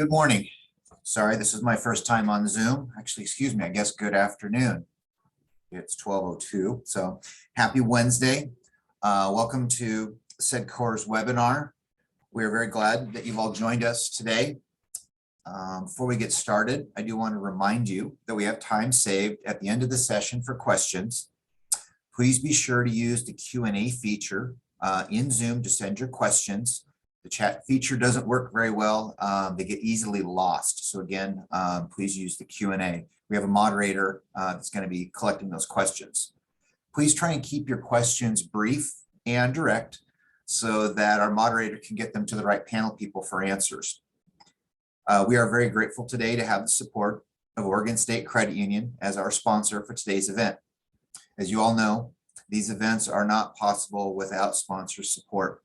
Good morning. Sorry, this is my first time on Zoom. Actually, excuse me, I guess good afternoon. It's 12:02, so happy Wednesday. Welcome to SEDCOR's webinar. We're very glad that you've all joined us today. Before we get started, I do want to remind you that we have time saved at the end of the session for questions. Please be sure to use the Q&A feature in Zoom to send your questions. The chat feature doesn't work very well. They get easily lost. So again, please use the Q&A. We have a moderator that's going to be collecting those questions. Please try and keep your questions brief and direct so that our moderator can get them to the right panel people for answers. We are very grateful today to have the support of Oregon State Credit Union as our sponsor for today's event. As you all know, these events are not possible without sponsor support.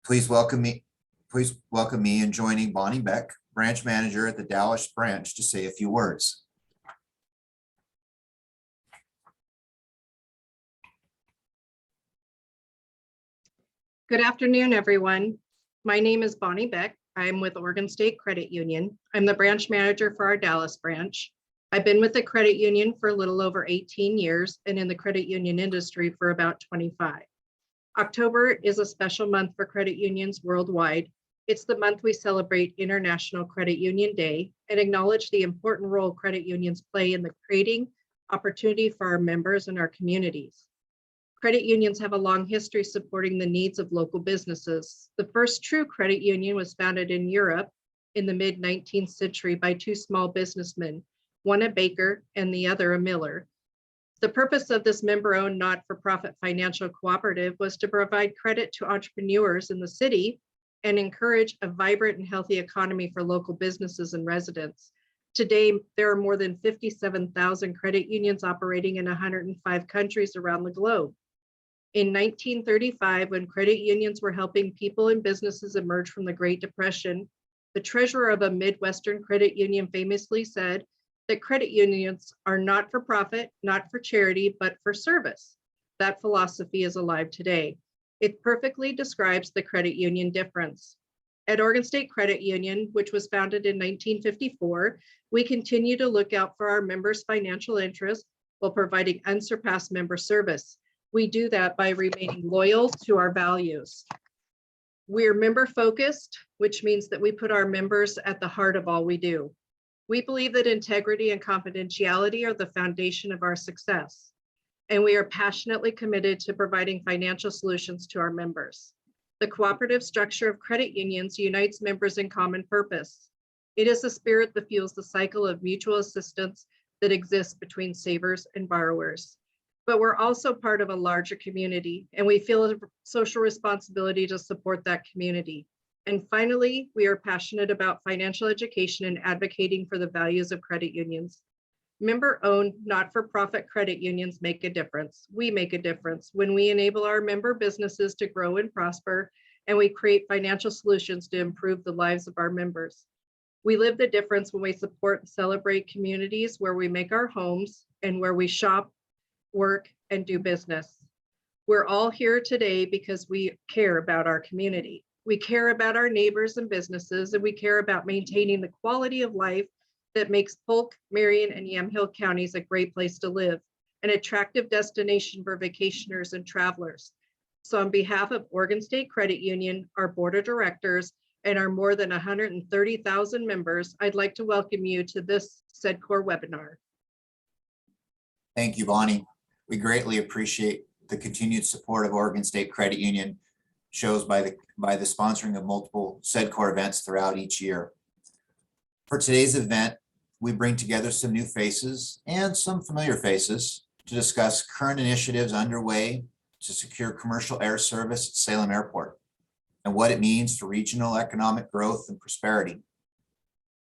Please welcome me in joining Bonnie Beck, branch manager at the Dallas branch, to say a few words. Good afternoon, everyone. My name is Bonnie Beck. I'm with Oregon State Credit Union. I'm the branch manager for our Dallas branch. I've been with the credit union for a little over 18 years and in the credit union industry for about 25. October is a special month for credit unions worldwide. It's the month we celebrate International Credit Union Day and acknowledge the important role credit unions play in the creating opportunity for our members and our communities. Credit unions have a long history supporting the needs of local businesses. The first true credit union was founded in Europe in the mid-19th century by two small businessmen, one a baker and the other a miller. The purpose of this member-owned not-for-profit financial cooperative was to provide credit to entrepreneurs in the city and encourage a vibrant and healthy economy for local businesses and residents. Today, there are more than 57,000 credit unions operating in 105 countries around the globe. In 1935, when credit unions were helping people and businesses emerge from the Great Depression, the treasurer of a Midwestern credit union famously said that credit unions are not for profit, not for charity, but for service. That philosophy is alive today. It perfectly describes the credit union difference. At Oregon State Credit Union, which was founded in 1954, we continue to look out for our members' financial interests while providing unsurpassed member service. We do that by remaining loyal to our values. We're member focused, which means that we put our members at the heart of all we do. We believe that integrity and confidentiality are the foundation of our success, and we are passionately committed to providing financial solutions to our members. The cooperative structure of credit unions unites members in common purpose. It is the spirit that fuels the cycle of mutual assistance that exists between savers and borrowers. But we're also part of a larger community, and we feel a social responsibility to support that community. And finally, we are passionate about financial education and advocating for the values of credit unions. Member-owned, not-for-profit credit unions make a difference. We make a difference when we enable our member businesses to grow and prosper, and we create financial solutions to improve the lives of our members. We live the difference when we support and celebrate communities where we make our homes and where we shop, work, and do business. We're all here today because we care about our community. We care about our neighbors and businesses, and we care about maintaining the quality of life that makes Polk, Marion, and Yamhill counties a great place to live, an attractive destination for vacationers and travelers. So on behalf of Oregon State Credit Union, our board of directors, and our more than 130,000 members, I'd like to welcome you to this SEDCOR webinar. Thank you, Bonnie. We greatly appreciate the continued support of Oregon State Credit Union, shows by the sponsoring of multiple SEDCOR events throughout each year. For today's event, we bring together some new faces and some familiar faces to discuss current initiatives underway to secure commercial air service at Salem Airport and what it means for regional economic growth and prosperity.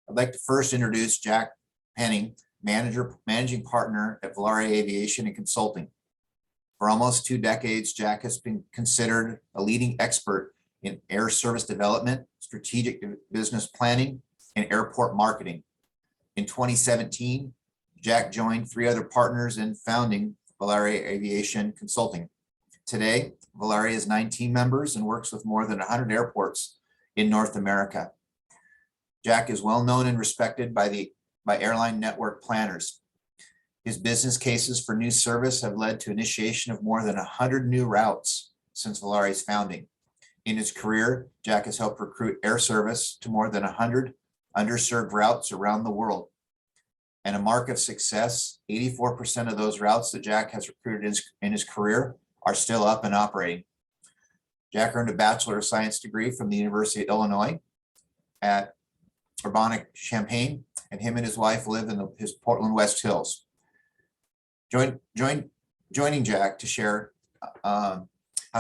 I'd like to first introduce Jack Penning, managing partner at Volaire Aviation and Consulting. For almost 2 decades, Jack has been considered a leading expert in air service development, strategic business planning, and airport marketing. In 2017, Jack joined 3 other partners in founding Volaire Aviation Consulting. Today, Valaria has 19 members and works with more than 100 airports in North America. Jack is well known and respected by airline network planners. His business cases for new service have led to initiation of more than 100 new routes since Valaria's founding. In his career, Jack has helped recruit air service to more than 100 underserved routes around the world. And a mark of success, 84% of those routes that Jack has recruited in his career are still up and operating. Jack earned a Bachelor of Science degree from the University of Illinois at Urbana-Champaign, and him and his wife live in his Portland West Hills. Joining Jack to share how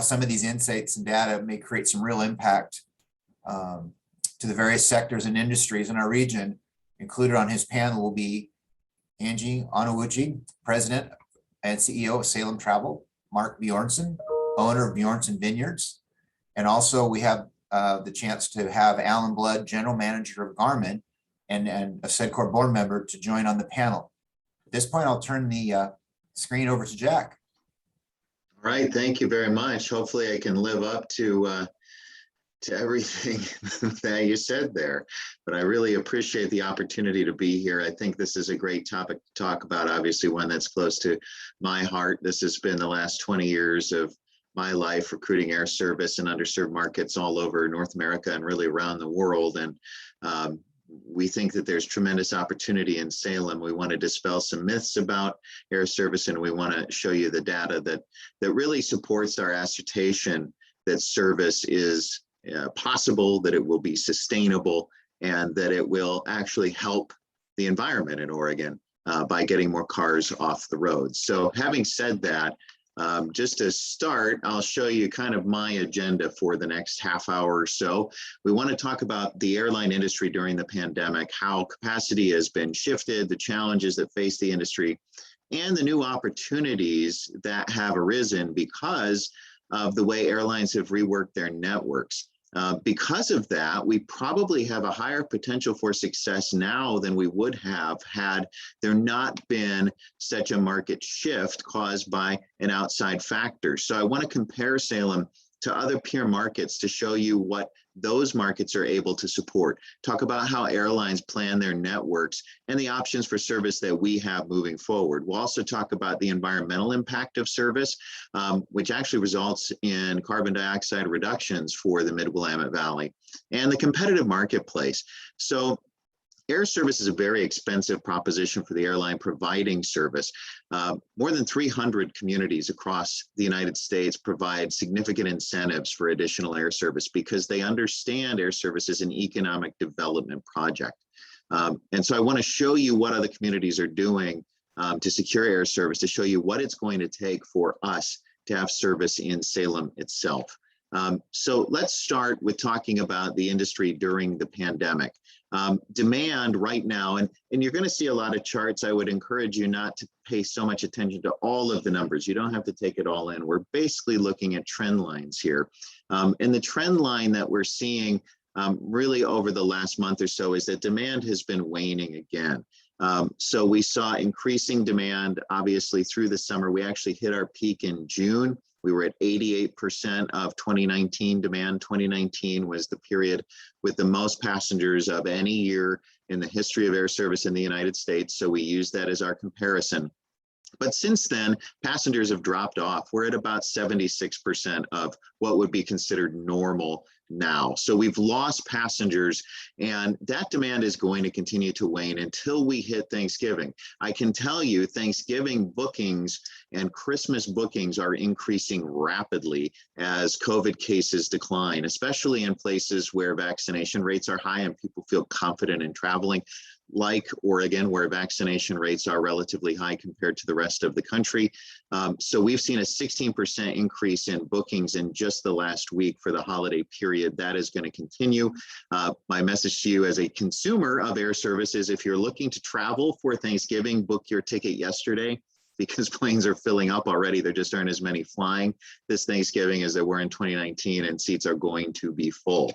some of these insights and data may create some real impact to the various sectors and industries in our region. Included on his panel will be Angie Onyewuchi, President and CEO of Salem Travel, Mark Björnson, owner of Björnson Vineyards, and also we have the chance to have Alan Blood, General Manager of Garmin, and a SEDCOR board member to join on the panel. At this point, I'll turn the screen over to Jack. All right, thank you very much. Hopefully I can live up to everything that you said there, but I really appreciate the opportunity to be here. I think this is a great topic to talk about, obviously one that's close to my heart. This has been the last 20 years of my life recruiting air service in underserved markets all over North America and really around the world. And we think that there's tremendous opportunity in Salem. We want to dispel some myths about air service, and we want to show you the data that really supports our assertion that service is possible, that it will be sustainable, and that it will actually help the environment in Oregon by getting more cars off the road. So having said that, just to start, I'll show you kind of my agenda for the next half hour or so. We want to talk about the airline industry during the pandemic, how capacity has been shifted, the challenges that face the industry, and the new opportunities that have arisen because of the way airlines have reworked their networks. Because of that, we probably have a higher potential for success now than we would have had there not been such a market shift caused by an outside factor. So I want to compare Salem to other peer markets to show you what those markets are able to support. Talk about how airlines plan their networks and the options for service that we have moving forward. We'll also talk about the environmental impact of service, which actually results in carbon dioxide reductions for the Mid-Willamette Valley, and the competitive marketplace. So air service is a very expensive proposition for the airline providing service. More than 300 communities across the United States provide significant incentives for additional air service because they understand air service is an economic development project. And so I want to show you what other communities are doing to secure air service, to show you what it's going to take for us to have service in Salem itself. So let's start with talking about the industry during the pandemic. Demand right now, and you're going to see a lot of charts. I would encourage you not to pay so much attention to all of the numbers. You don't have to take it all in. We're basically looking at trend lines here. And the trend line that we're seeing really over the last month or so is that demand has been waning again. So we saw increasing demand, obviously, through the summer. We actually hit our peak in June. We were at 88% of 2019 demand. 2019 was the period with the most passengers of any year in the history of air service in the United States. So we use that as our comparison. But since then, passengers have dropped off. We're at about 76% of what would be considered normal now. So we've lost passengers, and that demand is going to continue to wane until we hit Thanksgiving. I can tell you Thanksgiving bookings and Christmas bookings are increasing rapidly as COVID cases decline, especially in places where vaccination rates are high and people feel confident in traveling, like Oregon, where vaccination rates are relatively high compared to the rest of the country. So we've seen a 16% increase in bookings in just the last week for the holiday period. That is going to continue. My message to you as a consumer of air service is if you're looking to travel for Thanksgiving, book your ticket yesterday, because planes are filling up already. There just aren't as many flying this Thanksgiving as there were in 2019, and seats are going to be full.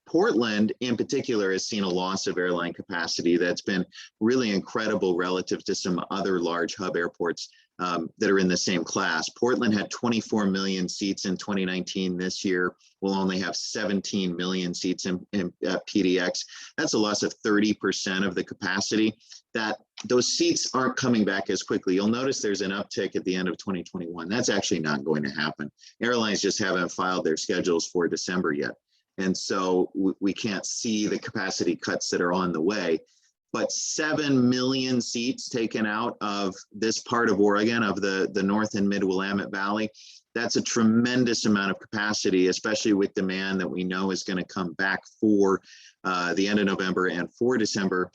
Portland, in particular, has seen a loss of airline capacity that's been really incredible relative to some other large hub airports that are in the same class. Portland had 24 million seats in 2019. This year, we'll only have 17 million seats in PDX. That's a loss of 30% of the capacity. Those seats aren't coming back as quickly. You'll notice there's an uptick at the end of 2021. That's actually not going to happen. Airlines just haven't filed their schedules for December yet. And so we can't see the capacity cuts that are on the way. But 7 million seats taken out of this part of Oregon, of the North and Mid Willamette Valley. That's a tremendous amount of capacity, especially with demand that we know is going to come back for the end of November and for December.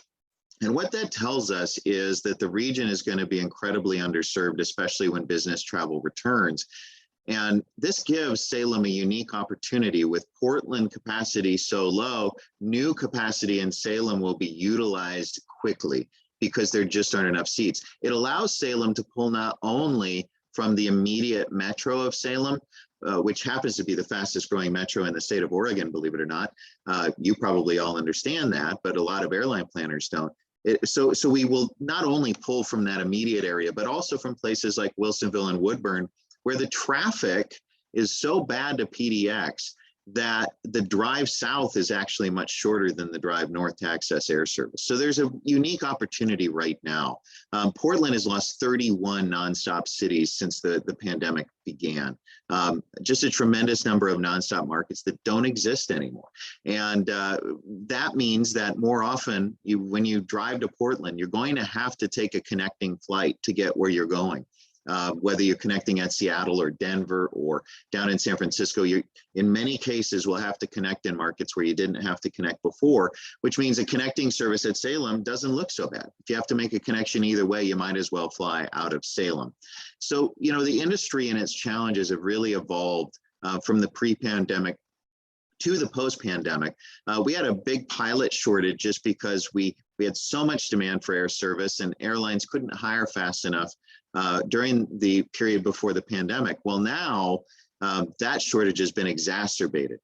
And what that tells us is that the region is going to be incredibly underserved, especially when business travel returns. And this gives Salem a unique opportunity. With Portland capacity so low, new capacity in Salem will be utilized quickly because there just aren't enough seats. It allows Salem to pull not only from the immediate metro of Salem, which happens to be the fastest growing metro in the state of Oregon, believe it or not. You probably all understand that, but a lot of airline planners don't. So we will not only pull from that immediate area, but also from places like Wilsonville and Woodburn, where the traffic is so bad to PDX that the drive south is actually much shorter than the drive north to access air service. So there's a unique opportunity right now. Portland has lost 31 nonstop cities since the pandemic began. Just a tremendous number of nonstop markets that don't exist anymore. And that means that more often, when you drive to Portland, you're going to have to take a connecting flight to get where you're going. Whether you're connecting at Seattle or Denver or down in San Francisco, you in many cases will have to connect in markets where you didn't have to connect before, which means a connecting service at Salem doesn't look so bad. If you have to make a connection either way, you might as well fly out of Salem. So, you know, the industry and its challenges have really evolved from the pre-pandemic to the post-pandemic. We had a big pilot shortage just because we had so much demand for air service and airlines couldn't hire fast enough during the period before the pandemic. Well, now that shortage has been exacerbated.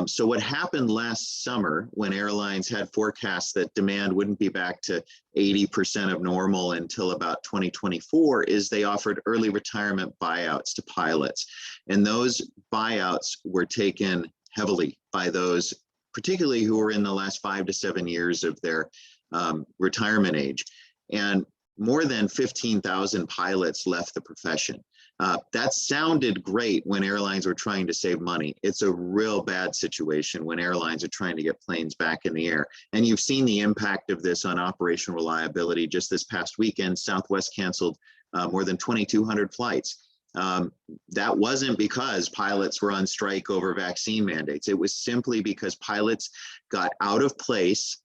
So what happened last summer when airlines had forecasts that demand wouldn't be back to 80% of normal until about 2024 is they offered early retirement buyouts to pilots. And those buyouts were taken heavily by those, particularly who were in the last 5 to 7 years of their retirement age. And more than 15,000 pilots left the profession. That sounded great when airlines were trying to save money. It's a real bad situation when airlines are trying to get planes back in the air. And you've seen the impact of this on operational reliability. Just this past weekend, Southwest canceled more than 2,200 flights. That wasn't because pilots were on strike over vaccine mandates. It was simply because pilots got out of place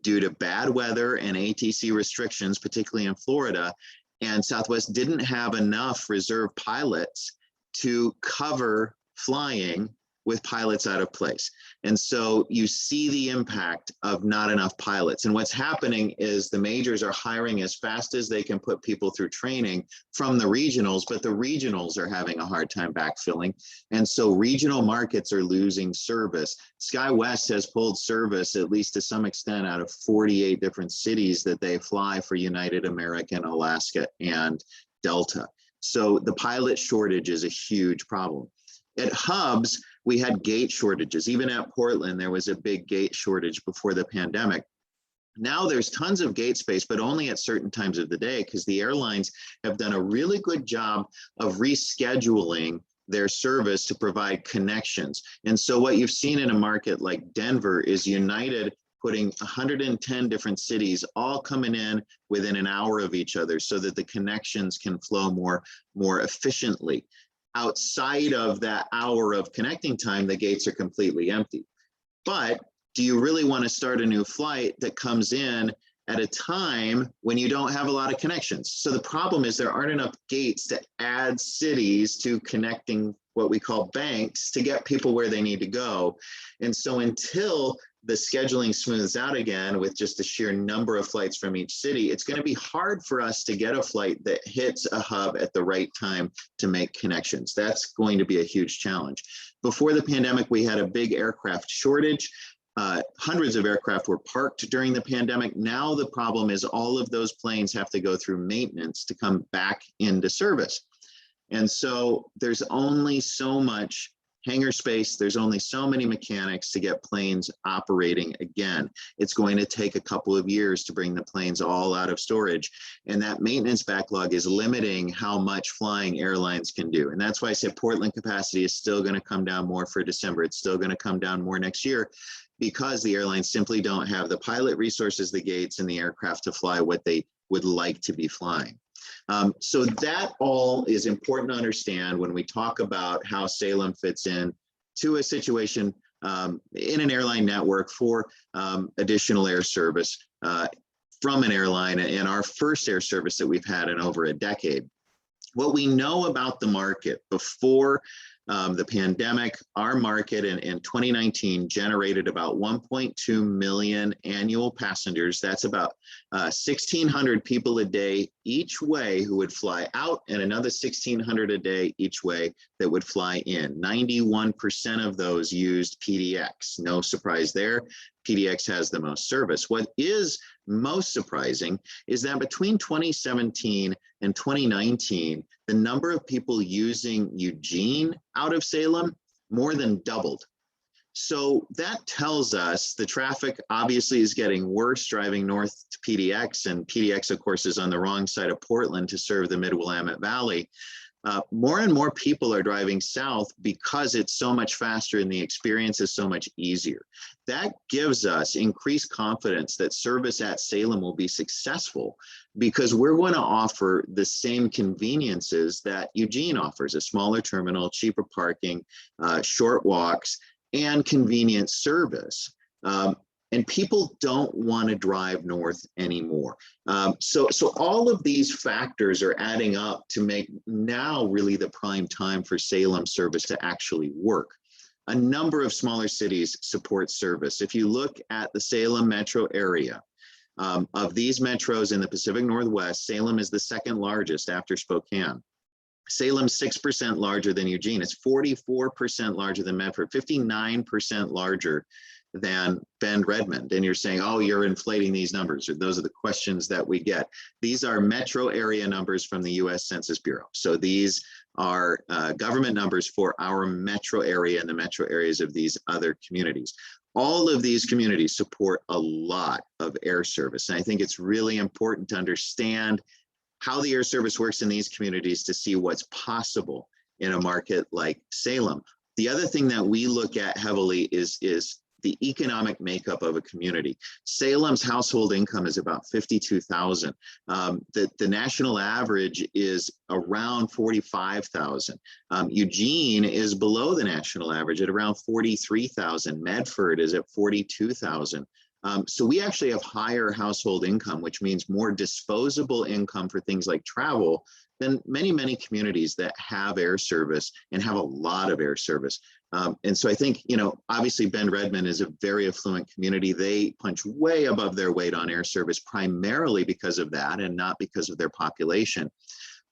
due to bad weather and ATC restrictions, particularly in Florida, and Southwest didn't have enough reserve pilots to cover flying with pilots out of place. And so you see the impact of not enough pilots. And what's happening is the majors are hiring as fast as they can put people through training from the regionals, but the regionals are having a hard time backfilling. And so regional markets are losing service. SkyWest has pulled service, at least to some extent, out of 48 different cities that they fly for United, American, Alaska, and Delta. So the pilot shortage is a huge problem. At hubs, we had gate shortages. Even at Portland, there was a big gate shortage before the pandemic. Now there's tons of gate space, but only at certain times of the day because the airlines have done a really good job of rescheduling their service to provide connections. And so what you've seen in a market like Denver is United putting 110 different cities all coming in within an hour of each other so that the connections can flow more efficiently. Outside of that hour of connecting time, the gates are completely empty. But do you really want to start a new flight that comes in at a time when you don't have a lot of connections? So the problem is there aren't enough gates to add cities to connecting what we call banks to get people where they need to go. And so until the scheduling smooths out again with just the sheer number of flights from each city, it's going to be hard for us to get a flight that hits a hub at the right time to make connections. That's going to be a huge challenge. Before the pandemic, we had a big aircraft shortage. hundreds of aircraft were parked during the pandemic. Now the problem is all of those planes have to go through maintenance to come back into service. And so there's only so much hangar space. There's only so many mechanics to get planes operating again. It's going to take a couple of years to bring the planes all out of storage. And that maintenance backlog is limiting how much flying airlines can do. And that's why I said Portland capacity is still going to come down more for December. It's still going to come down more next year because the airlines simply don't have the pilot resources, the gates, and the aircraft to fly what they would like to be flying. So that all is important to understand when we talk about how Salem fits in to a situation in an airline network for additional air service from an airline, and our first air service that we've had in over a decade. What we know about the market before the pandemic, our market in 2019 generated about 1.2 million annual passengers. That's about 1,600 people a day each way who would fly out, and another 1,600 a day each way that would fly in. 91% of those used PDX. No surprise there. PDX has the most service. What is most surprising is that between 2017 and 2019, the number of people using Eugene out of Salem more than doubled. So that tells us the traffic obviously is getting worse driving north to PDX, and PDX, of course, is on the wrong side of Portland to serve the Mid-Willamette Valley. More and more people are driving south because it's so much faster and the experience is so much easier. That gives us increased confidence that service at Salem will be successful because we're going to offer the same conveniences that Eugene offers: a smaller terminal, cheaper parking, short walks, and convenient service. And people don't want to drive north anymore. So all of these factors are adding up to make now really the prime time for Salem service to actually work. A number of smaller cities support service. If you look at the Salem metro area, of these metros in the Pacific Northwest, Salem is the second largest after Spokane. Salem's 6% larger than Eugene. It's 44% larger than Medford, 59% larger than Bend Redmond. And you're saying, oh, you're inflating these numbers. Or those are the questions that we get. These are metro area numbers from the US Census Bureau. So these are government numbers for our metro area and the metro areas of these other communities. All of these communities support a lot of air service. And I think it's really important to understand how the air service works in these communities to see what's possible in a market like Salem. The other thing that we look at heavily is the economic makeup of a community. Salem's household income is about $52,000. The national average is around $45,000. Eugene is below the national average at around $43,000. Medford is at $42,000. So we actually have higher household income, which means more disposable income for things like travel than many communities that have air service and have a lot of air service. And so I think, obviously Bend Redmond is a very affluent community. They punch way above their weight on air service primarily because of that and not because of their population.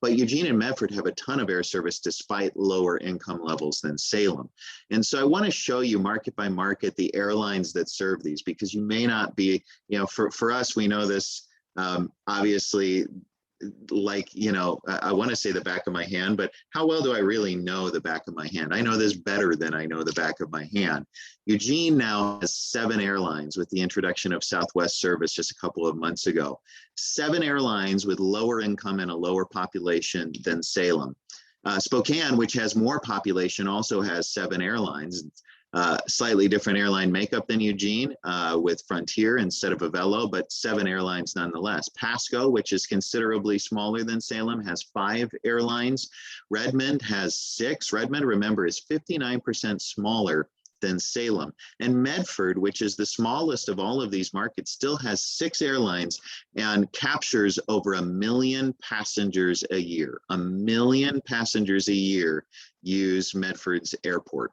But Eugene and Medford have a ton of air service despite lower income levels than Salem. And so I want to show you market by market the airlines that serve these, because you may not be, for us, we know this obviously, like, I want to say the back of my hand, but how well do I really know the back of my hand? I know this better than I know the back of my hand. Eugene now has 7 airlines with the introduction of Southwest service just a couple of months ago. 7 airlines with lower income and a lower population than Salem. Spokane, which has more population, also has 7 airlines. Slightly different airline makeup than Eugene with Frontier instead of Avelo, but 7 airlines nonetheless. Pasco, which is considerably smaller than Salem, has 5 airlines. Redmond has 6. Redmond, remember, is 59% smaller than Salem. And Medford, which is the smallest of all of these markets, still has 6 airlines and captures over 1 million passengers a year. 1 million passengers a year use Medford's airport.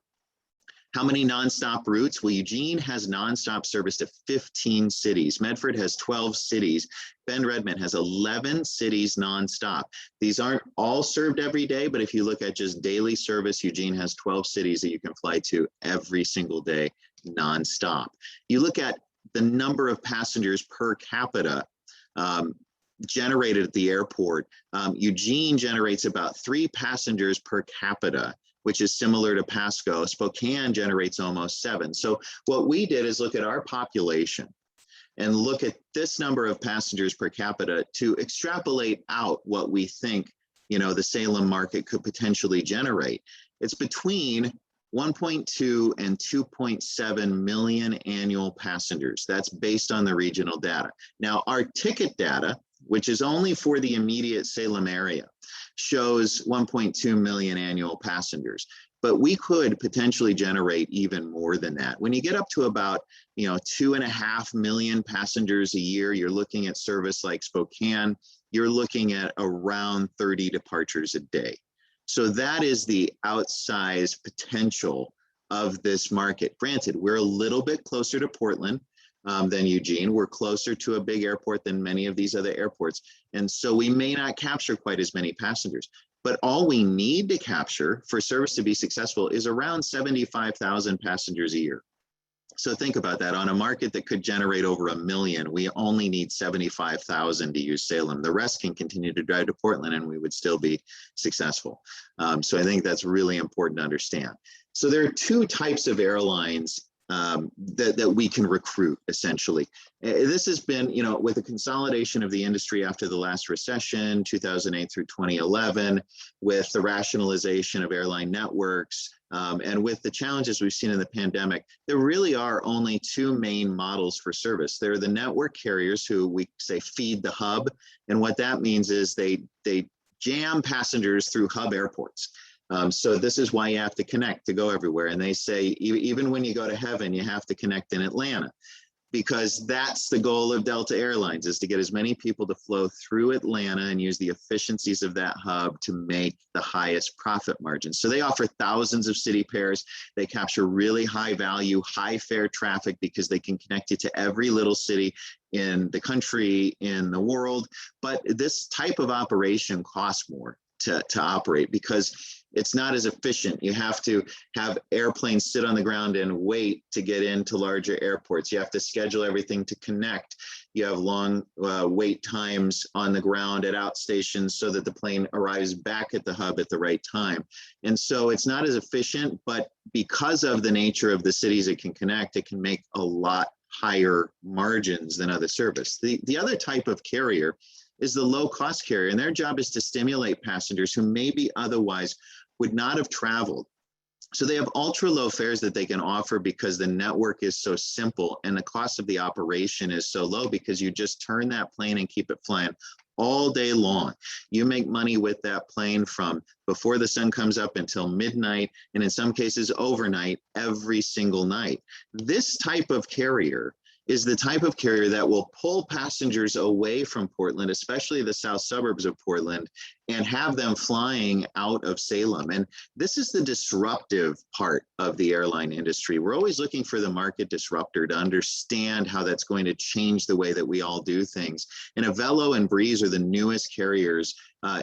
How many nonstop routes? Well, Eugene has nonstop service to 15 cities. Medford has 12 cities. Bend Redmond has 11 cities nonstop. These aren't all served every day, but if you look at just daily service, Eugene has 12 cities that you can fly to every single day nonstop. You look at the number of passengers per capita generated at the airport. Eugene generates about 3 passengers per capita, which is similar to Pasco. Spokane generates almost 7. So what we did is look at our population and look at this number of passengers per capita to extrapolate out what we think, the Salem market could potentially generate. It's between 1.2 and 2.7 million annual passengers. That's based on the regional data. Now, our ticket data, which is only for the immediate Salem area, shows 1.2 million annual passengers. But we could potentially generate even more than that. When you get up to about 2.5 million passengers a year, you're looking at service like Spokane, you're looking at around 30 departures a day. So that is the outsized potential of this market. Granted, we're a little bit closer to Portland than Eugene. We're closer to a big airport than many of these other airports. And so we may not capture quite as many passengers. But all we need to capture for service to be successful is around 75,000 passengers a year. So think about that. On a market that could generate over 1 million, we only need 75,000 to use Salem. The rest can continue to drive to Portland and we would still be successful. So I think that's really important to understand. So there are 2 types of airlines that we can recruit, essentially. This has been, with the consolidation of the industry after the last recession, 2008 through 2011, with the rationalization of airline networks, and with the challenges we've seen in the pandemic, there really are only 2 main models for service. There are the network carriers who we say feed the hub. And what that means is they jam passengers through hub airports. So this is why you have to connect to go everywhere. And they say, even when you go to heaven, you have to connect in Atlanta, because that's the goal of Delta Airlines, is to get as many people to flow through Atlanta and use the efficiencies of that hub to make the highest profit margins. So they offer thousands of city pairs. They capture really high value, high fare traffic because they can connect you to every little city in the country, in the world. But this type of operation costs more to operate because it's not as efficient. You have to have airplanes sit on the ground and wait to get into larger airports. You have to schedule everything to connect. You have long wait times on the ground at outstations so that the plane arrives back at the hub at the right time. And so it's not as efficient, but because of the nature of the cities it can connect, it can make a lot higher margins than other service. The other type of carrier is the low-cost carrier, and their job is to stimulate passengers who maybe otherwise would not have traveled. So they have ultra-low fares that they can offer because the network is so simple and the cost of the operation is so low because you just turn that plane and keep it flying all day long. You make money with that plane from before the sun comes up until midnight, and in some cases overnight, every single night. This type of carrier is the type of carrier that will pull passengers away from Portland, especially the south suburbs of Portland, and have them flying out of Salem. And this is the disruptive part of the airline industry. We're always looking for the market disruptor to understand how that's going to change the way that we all do things. And Avelo and Breeze are the newest carriers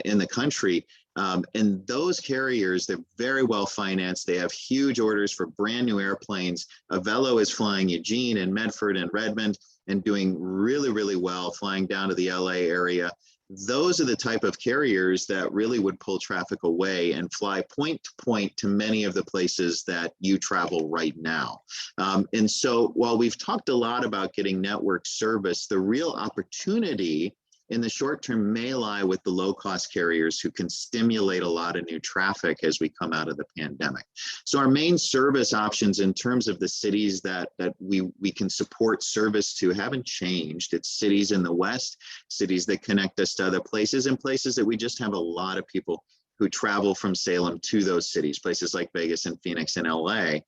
in the country. And those carriers, they're very well financed. They have huge orders for brand new airplanes. Avelo is flying Eugene and Medford and Redmond and doing really, really well, flying down to the LA area. Those are the type of carriers that really would pull traffic away and fly point to point to many of the places that you travel right now. And so while we've talked a lot about getting network service, the real opportunity in the short term may lie with the low-cost carriers who can stimulate a lot of new traffic as we come out of the pandemic. So our main service options in terms of the cities that we can support service to haven't changed. It's cities in the West, cities that connect us to other places, and places that we just have a lot of people who travel from Salem to those cities, places like Vegas and Phoenix and LA.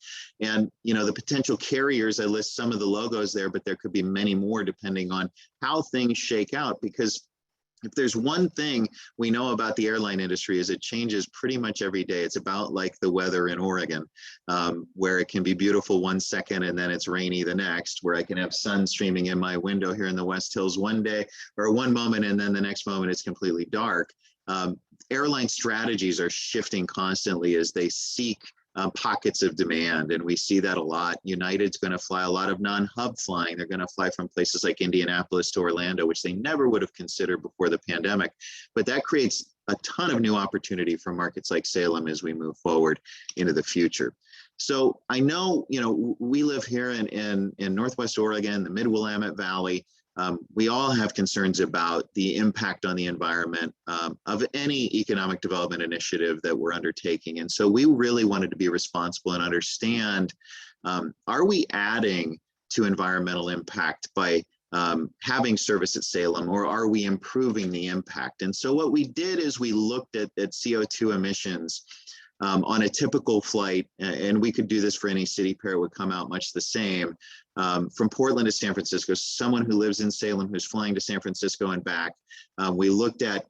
And, you know, the potential carriers, I list some of the logos there, but there could be many more depending on how things shake out. Because if there's one thing we know about the airline industry is it changes pretty much every day. It's about like the weather in Oregon, where it can be beautiful one second and then it's rainy the next, where I can have sun streaming in my window here in the West Hills one day or one moment, and then the next moment it's completely dark. Airline strategies are shifting constantly as they seek pockets of demand, and we see that a lot. United's going to fly a lot of non-hub flying. They're going to fly from places like Indianapolis to Orlando, which they never would have considered before the pandemic. But that creates a ton of new opportunity for markets like Salem as we move forward into the future. So I know, we live here in Northwest Oregon, the Mid-Willamette Valley. We all have concerns about the impact on the environment of any economic development initiative that we're undertaking. And so we really wanted to be responsible and understand, are we adding to environmental impact by having service at Salem, or are we improving the impact? And so what we did is we looked at CO2 emissions on a typical flight, and we could do this for any city pair, it would come out much the same. From Portland to San Francisco, someone who lives in Salem who's flying to San Francisco and back, we looked at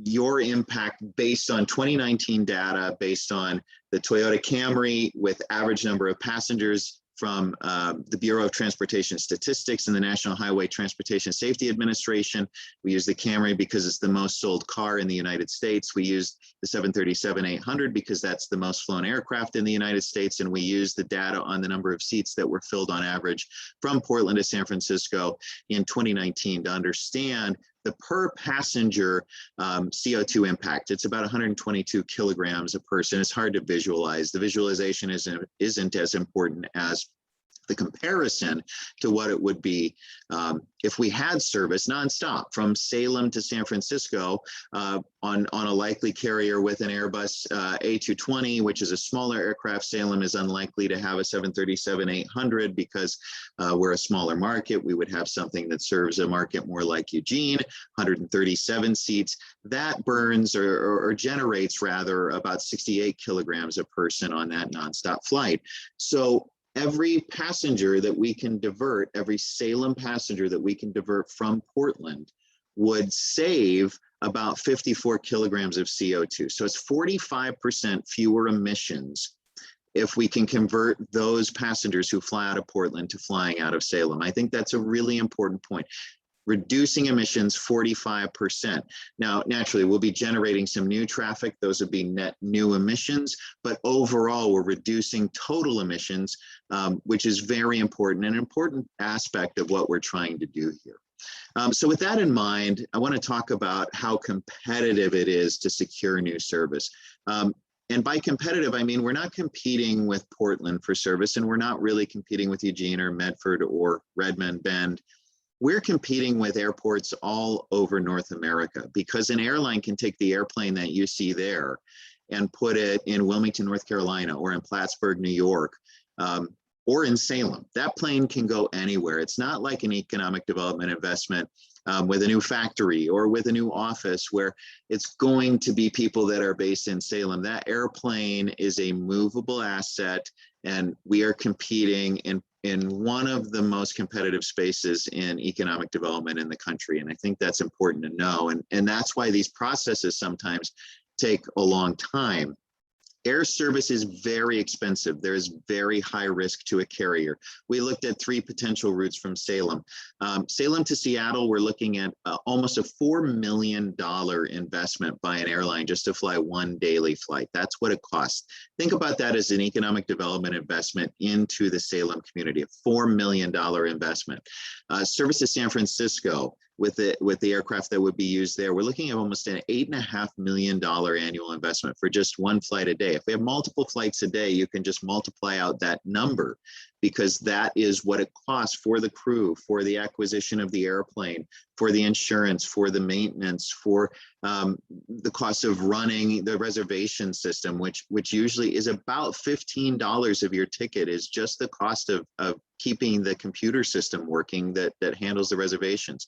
your impact based on 2019 data, based on the Toyota Camry with average number of passengers from the Bureau of Transportation Statistics and the National Highway Transportation Safety Administration. We use the Camry because it's the most sold car in the United States. We use the 737-800 because that's the most flown aircraft in the United States. And we use the data on the number of seats that were filled on average from Portland to San Francisco in 2019 to understand the per passenger CO2 impact. It's about 122 kilograms a person. It's hard to visualize. The visualization isn't as important as the comparison to what it would be if we had service nonstop from Salem to San Francisco on a likely carrier with an Airbus A220, which is a smaller aircraft. Salem is unlikely to have a 737-800 because we're a smaller market. We would have something that serves a market more like Eugene, 137 seats. That burns or generates rather about 68 kilograms a person on that nonstop flight. So every passenger that we can divert, every Salem passenger that we can divert from Portland would save about 54 kilograms of CO2. So it's 45% fewer emissions if we can convert those passengers who fly out of Portland to flying out of Salem. I think that's a really important point. Reducing emissions 45%. Now, naturally, we'll be generating some new traffic. Those would be net new emissions, but overall, we're reducing total emissions, which is very important, an important aspect of what we're trying to do here. So with that in mind, I want to talk about how competitive it is to secure new service. And by competitive, I mean, we're not competing with Portland for service, and we're not really competing with Eugene or Medford or Redmond, Bend. We're competing with airports all over North America because an airline can take the airplane that you see there and put it in Wilmington, North Carolina, or in Plattsburgh, New York, or in Salem. That plane can go anywhere. It's not like an economic development investment with a new factory or with a new office where it's going to be people that are based in Salem. That airplane is a movable asset, and we are competing in one of the most competitive spaces in economic development in the country. And I think that's important to know. And that's why these processes sometimes take a long time. Air service is very expensive. There is very high risk to a carrier. We looked at 3 potential routes from Salem. Salem to Seattle, we're looking at almost a $4 million investment by an airline just to fly one daily flight. That's what it costs. Think about that as an economic development investment into the Salem community, a $4 million investment. Service to San Francisco, with the aircraft that would be used there, we're looking at almost an $8.5 million annual investment for just one flight a day. If we have multiple flights a day, you can just multiply out that number, because that is what it costs for the crew, for the acquisition of the airplane, for the insurance, for the maintenance, for the cost of running the reservation system, which usually is about $15 of your ticket, is just the cost of keeping the computer system working that handles the reservations.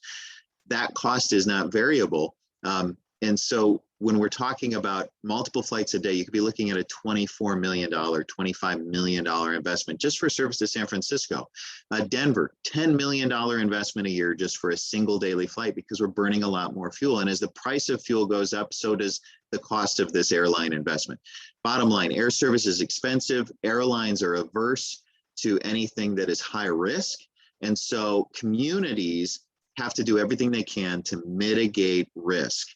That cost is not variable. And so when we're talking about multiple flights a day, you could be looking at a $24 million, $25 million investment just for service to San Francisco. Denver, $10 million investment a year just for a single daily flight, because we're burning a lot more fuel. And as the price of fuel goes up, so does the cost of this airline investment. Bottom line, air service is expensive. Airlines are averse to anything that is high risk. And so communities have to do everything they can to mitigate risk.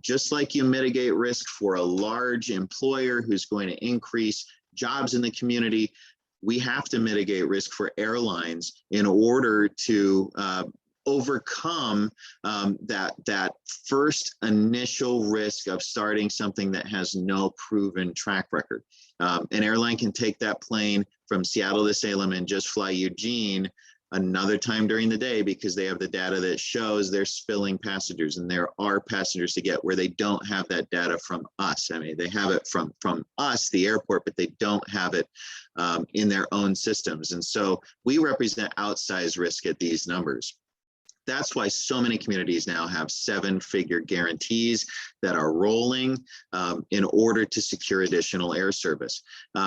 Just like you mitigate risk for a large employer who's going to increase jobs in the community. We have to mitigate risk for airlines in order to overcome that first initial risk of starting something that has no proven track record. An airline can take that plane from Seattle to Salem and just fly Eugene another time during the day because they have the data that shows they're spilling passengers, and there are passengers to get where they don't have that data from us. I mean, they have it from us, the airport, but they don't have it in their own systems. And so we represent outsized risk at these numbers. That's why so many communities now have 7-figure guarantees that are rolling in order to secure additional air service.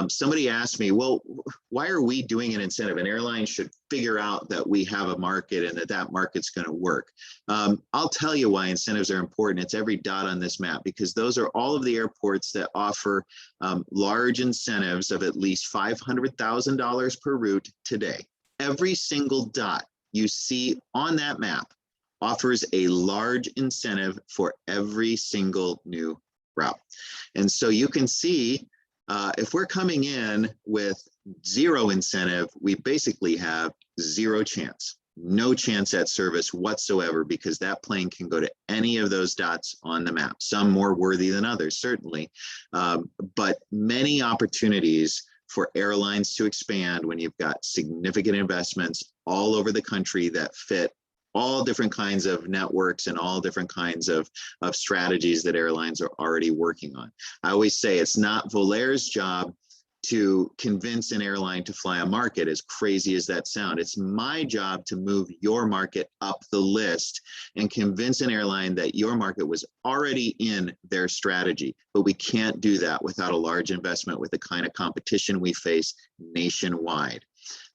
Somebody asked me, well, why are we doing an incentive? An airline should figure out that we have a market and that market's going to work. I'll tell you why incentives are important. It's every dot on this map, because those are all of the airports that offer large incentives of at least $500,000 per route today. Every single dot you see on that map offers a large incentive for every single new route. And so you can see if we're coming in with zero incentive, we basically have zero chance, no chance at service whatsoever, because that plane can go to any of those dots on the map, some more worthy than others, certainly, but many opportunities for airlines to expand when you've got significant investments all over the country that fit all different kinds of networks and all different kinds of strategies that airlines are already working on. I always say it's not Volaire's job to convince an airline to fly a market, as crazy as that sounds. It's my job to move your market up the list and convince an airline that your market was already in their strategy. But we can't do that without a large investment with the kind of competition we face nationwide.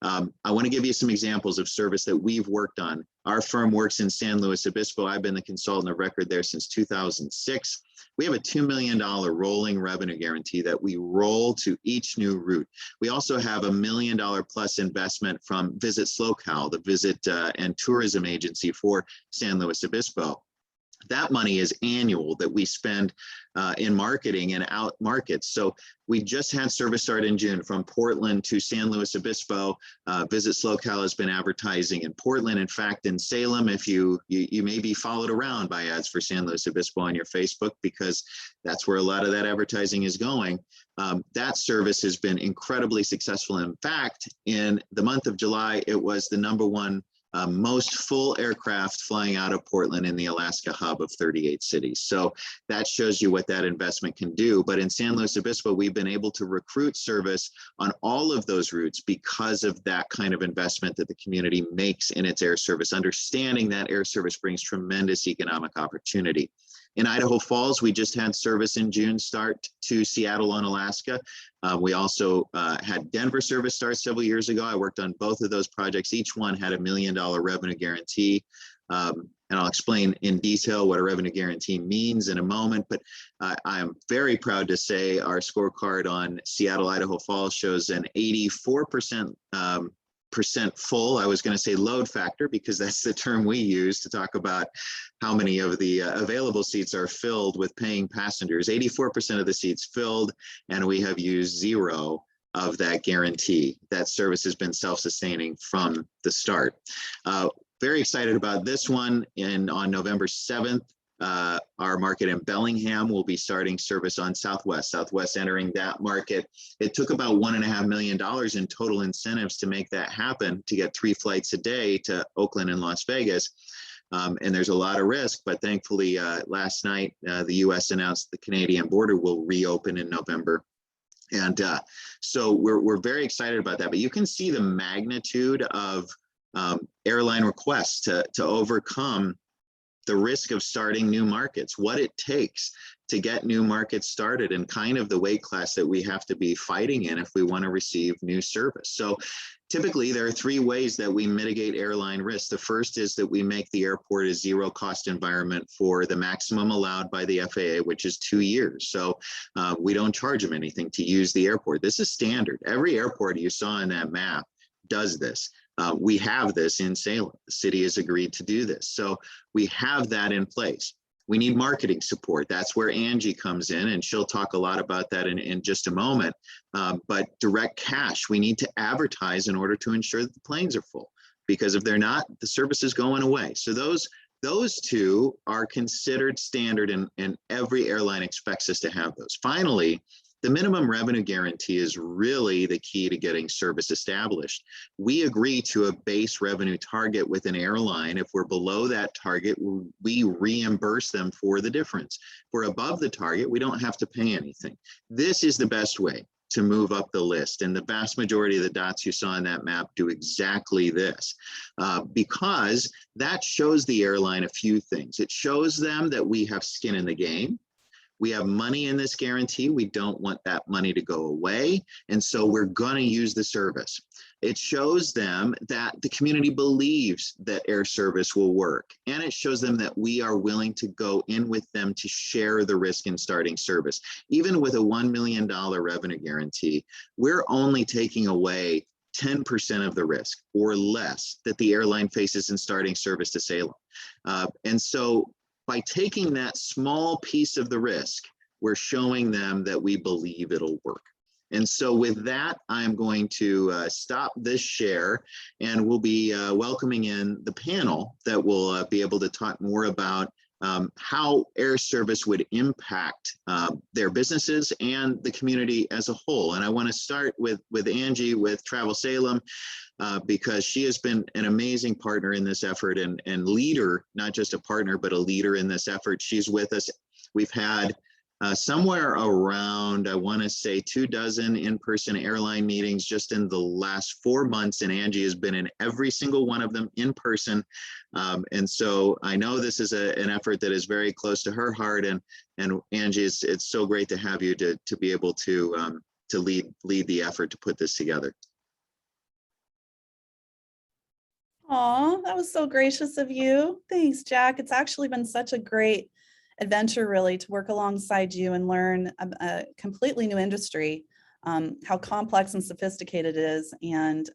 I want to give you some examples of service that we've worked on. Our firm works in San Luis Obispo. I've been the consultant of record there since 2006. We have a $2 million rolling revenue guarantee that we roll to each new route. We also have $1 million plus investment from Visit SlowCal, the visit and tourism agency for San Luis Obispo. That money is annual that we spend in marketing and out markets. So we just had service start in June from Portland to San Luis Obispo. Visit SlowCal has been advertising in Portland. In fact, in Salem, if you may be followed around by ads for San Luis Obispo on your Facebook, because that's where a lot of that advertising is going. That service has been incredibly successful. In fact, in the month of July, it was the #1 most full aircraft flying out of Portland in the Alaska hub of 38 cities. So that shows you what that investment can do. But in San Luis Obispo, we've been able to recruit service on all of those routes because of that kind of investment that the community makes in its air service, understanding that air service brings tremendous economic opportunity. In Idaho Falls, we just had service in June start to Seattle on Alaska. We also had Denver service start several years ago. I worked on both of those projects. Each one had $1 million revenue guarantee. And I'll explain in detail what a revenue guarantee means in a moment. But I am very proud to say our scorecard on Seattle, Idaho Falls shows an 84% full. I was going to say load factor because that's the term we use to talk about how many of the available seats are filled with paying passengers. 84% of the seats filled, and we have used 0 of that guarantee. That service has been self-sustaining from the start. Very excited about this one. On November 7th, our market in Bellingham will be starting service on Southwest. Southwest entering that market. It took about $1.5 million in total incentives to make that happen, to get 3 flights a day to Oakland and Las Vegas. And there's a lot of risk, but thankfully last night, the US announced the Canadian border will reopen in November. And so we're very excited about that, but you can see the magnitude of airline requests to overcome the risk of starting new markets, what it takes to get new markets started, and kind of the weight class that we have to be fighting in if we want to receive new service. So typically there are 3 ways that we mitigate airline risk. The first is that we make the airport a zero cost environment for the maximum allowed by the FAA, which is 2 years. So we don't charge them anything to use the airport. This is standard. Every airport you saw in that map does this. We have this in Salem. The city has agreed to do this. So we have that in place. We need marketing support. That's where Angie comes in, and she'll talk a lot about that in just a moment. But direct cash, we need to advertise in order to ensure that the planes are full, because if they're not, the service is going away. So those two are considered standard, and every airline expects us to have those. Finally, the minimum revenue guarantee is really the key to getting service established. We agree to a base revenue target with an airline. If we're below that target, we reimburse them for the difference. If we're above the target, we don't have to pay anything. This is the best way to move up the list. And the vast majority of the dots you saw on that map do exactly this, because that shows the airline a few things. It shows them that we have skin in the game. We have money in this guarantee. We don't want that money to go away. And so we're going to use the service. It shows them that the community believes that air service will work. And it shows them that we are willing to go in with them to share the risk in starting service. Even with a $1 million revenue guarantee, we're only taking away 10% of the risk or less that the airline faces in starting service to Salem. And so by taking that small piece of the risk, we're showing them that we believe it'll work. And so with that, I'm going to stop this share, and we'll be welcoming in the panel that will be able to talk more about how air service would impact their businesses and the community as a whole. And I want to start with Angie with Travel Salem, because she has been an amazing partner in this effort and leader, not just a partner, but a leader in this effort. She's with us. We've had somewhere around, I want to say 24 in-person airline meetings just in the last 4 months, and Angie has been in every single one of them in person. And so I know this is an effort that is very close to her heart, and Angie, it's so great to have you to be able to lead the effort to put this together. Aw, that was so gracious of you. Thanks, Jack. It's actually been such a great adventure, really, to work alongside you and learn a completely new industry, how complex and sophisticated it is. And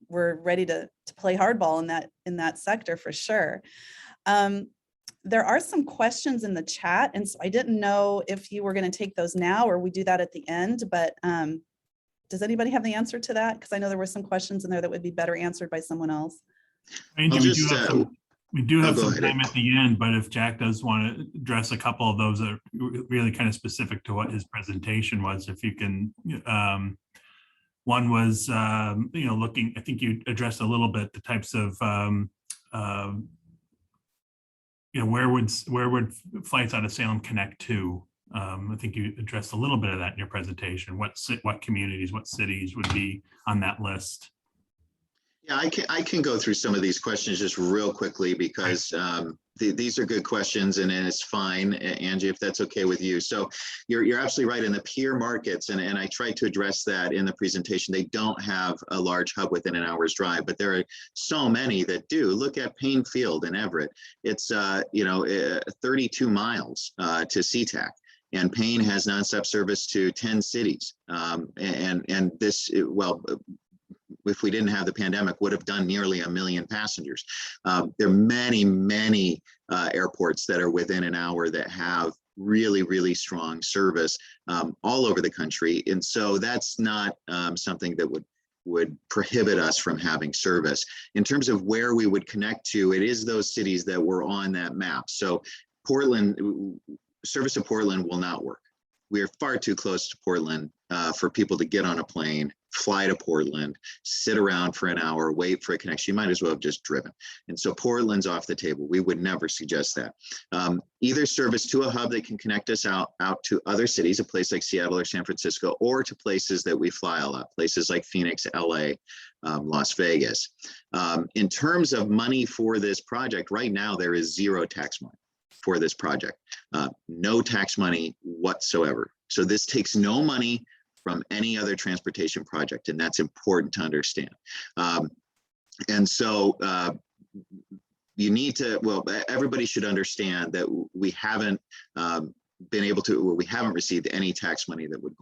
we're ready to play hardball in that sector for sure. There are some questions in the chat, and so I didn't know if you were going to take those now or we do that at the end, but does anybody have the answer to that? Because I know there were some questions in there that would be better answered by someone else. Angie, we do have some time at the end, but if Jack does want to address a couple of those that are really kind of specific to what his presentation was, if you can, one was, looking, I think you addressed a little bit the types of, where would flights out of Salem connect to? I think you addressed a little bit of that in your presentation. What communities, what cities would be on that list? Yeah, I can go through some of these questions just real quickly, because these are good questions, and it's fine, Angie, if that's okay with you. So you're absolutely right. In the peer markets, and I tried to address that in the presentation, they don't have a large hub within an hour's drive, but there are so many that do. Look at Payne Field in Everett. It's 32 miles to SeaTac. And Payne has nonstop service to 10 cities. And this, if we didn't have the pandemic, would have done nearly 1 million passengers. There are many, many airports that are within an hour that have really, really strong service all over the country. And so that's not something that would prohibit us from having service. In terms of where we would connect to, it is those cities that were on that map. So Portland, service to Portland will not work. We are far too close to Portland for people to get on a plane, fly to Portland, sit around for an hour, wait for a connection. You might as well have just driven. And so Portland's off the table. We would never suggest that. Either service to a hub that can connect us out to other cities, a place like Seattle or San Francisco, or to places that we fly a lot, places like Phoenix, LA, Las Vegas. In terms of money for this project, right now there is zero tax money for this project, no tax money whatsoever. So this takes no money from any other transportation project, and that's important to understand. And so you need to, well, everybody should understand that we haven't been able to, or we haven't received any tax money that would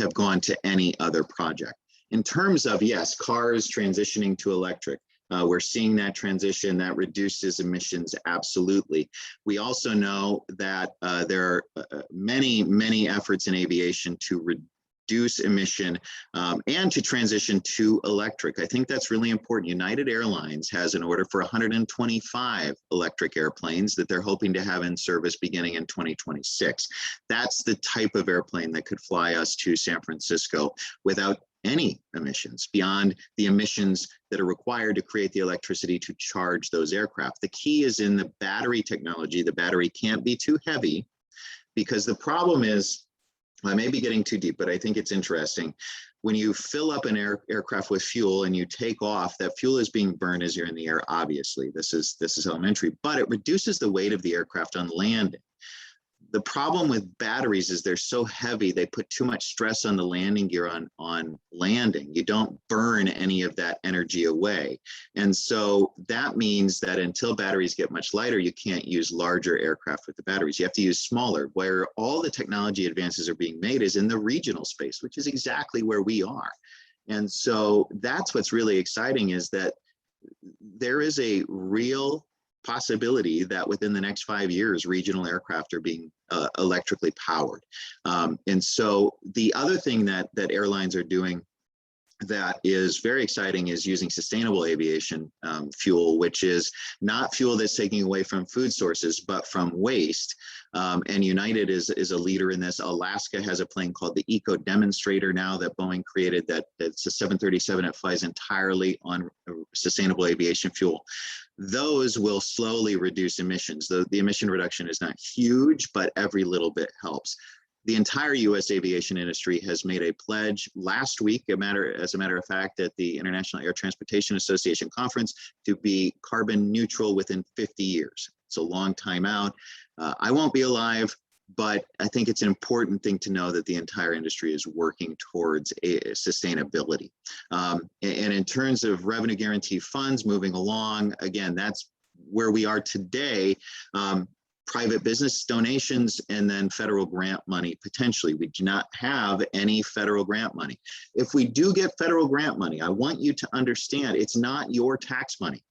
have gone to any other project. In terms of, yes, cars transitioning to electric, We're seeing that transition that reduces emissions absolutely. We also know that there are many efforts in aviation to reduce emission and to transition to electric. I think that's really important. United Airlines has an order for 125 electric airplanes that they're hoping to have in service beginning in 2026. That's the type of airplane that could fly us to San Francisco without any emissions beyond the emissions that are required to create the electricity to charge those aircraft. The key is in the battery technology. The battery can't be too heavy, because the problem is, I may be getting too deep, but I think it's interesting. When you fill up an aircraft with fuel and you take off, that fuel is being burned as you're in the air, obviously. This is elementary, but it reduces the weight of the aircraft on landing. The problem with batteries is they're so heavy, they put too much stress on the landing gear on landing. You don't burn any of that energy away. And so that means that until batteries get much lighter, you can't use larger aircraft with the batteries. You have to use smaller. Where all the technology advances are being made is in the regional space, which is exactly where we are. And so that's what's really exciting, is that there is a real possibility that within the next 5 years, regional aircraft are being electrically powered. And so the other thing that airlines are doing that is very exciting is using sustainable aviation fuel, which is not fuel that's taking away from food sources, but from waste. And United is a leader in this. Alaska has a plane called the Eco Demonstrator now that Boeing created, that's a 737 that flies entirely on sustainable aviation fuel. Those will slowly reduce emissions. The emission reduction is not huge, but every little bit helps. The entire U.S. aviation industry has made a pledge last week, as a matter of fact, at the International Air Transportation Association conference, to be carbon neutral within 50 years. It's a long time out. I won't be alive, but I think it's an important thing to know that the entire industry is working towards sustainability. And in terms of revenue guarantee funds moving along, again, that's where we are today. Private business donations and then federal grant money, potentially. We do not have any federal grant money. If we do get federal grant money, I want you to understand it's not your tax money.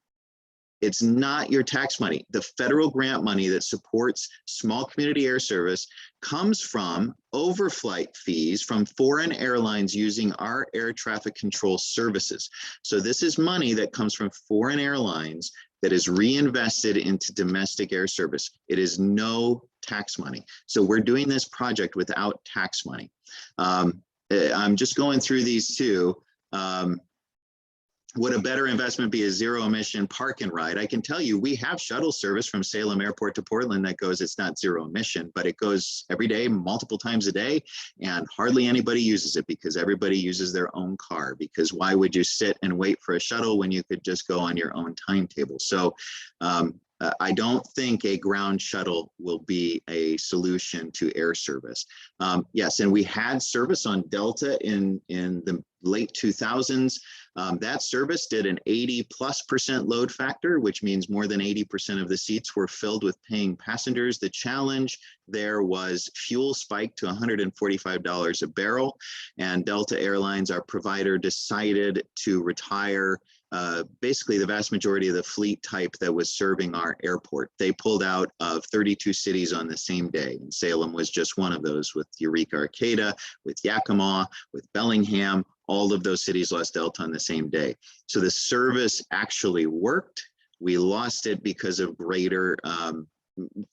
It's not your tax money. The federal grant money that supports small community air service comes from overflight fees from foreign airlines using our air traffic control services. So this is money that comes from foreign airlines that is reinvested into domestic air service. It is no tax money. So we're doing this project without tax money. I'm just going through these two. Would a better investment be a zero emission park and ride? I can tell you, we have shuttle service from Salem Airport to Portland that goes, it's not zero emission, but it goes every day, multiple times a day, and hardly anybody uses it because everybody uses their own car. Because why would you sit and wait for a shuttle when you could just go on your own timetable? So I don't think a ground shuttle will be a solution to air service. Yes, and we had service on Delta in the late 2000s. That service did an 80+% load factor, which means more than 80% of the seats were filled with paying passengers. The challenge there was fuel spiked to $145 a barrel, and Delta Airlines, our provider, decided to retire basically the vast majority of the fleet type that was serving our airport. They pulled out of 32 cities on the same day, and Salem was just one of those, with Eureka Arcata, with Yakima, with Bellingham. All of those cities lost Delta on the same day. So the service actually worked. We lost it because of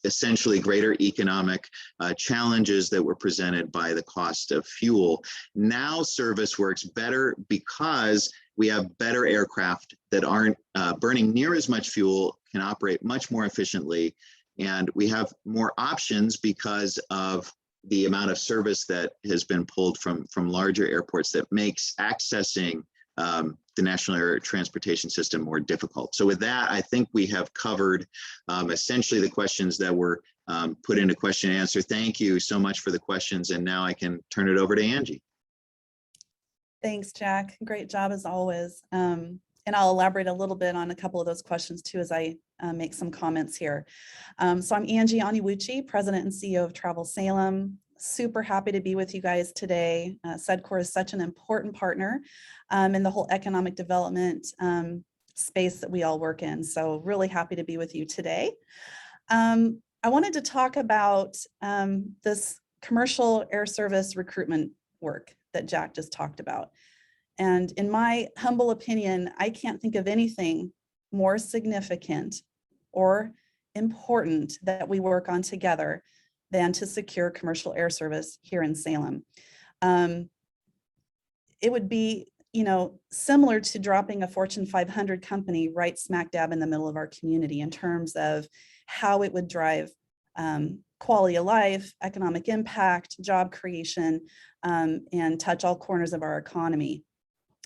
essentially greater economic challenges that were presented by the cost of fuel. Now service works better because we have better aircraft that aren't burning near as much fuel, can operate much more efficiently, and we have more options because of the amount of service that has been pulled from larger airports that makes accessing the National Air Transportation System more difficult. So with that, I think we have covered essentially the questions that were put into question and answer. Thank you so much for the questions. And now I can turn it over to Angie. Thanks, Jack. Great job as always. And I'll elaborate a little bit on a couple of those questions too as I make some comments here. So I'm Angie Onyewuchi, President and CEO of Travel Salem. Super happy to be with you guys today. SEDCOR is such an important partner in the whole economic development space that we all work in. So really happy to be with you today. I wanted to talk about this commercial air service recruitment work that Jack just talked about. And in my humble opinion, I can't think of anything more significant or important that we work on together than to secure commercial air service here in Salem. It would be, similar to dropping a Fortune 500 company right smack dab in the middle of our community in terms of how it would drive quality of life, economic impact, job creation, and touch all corners of our economy.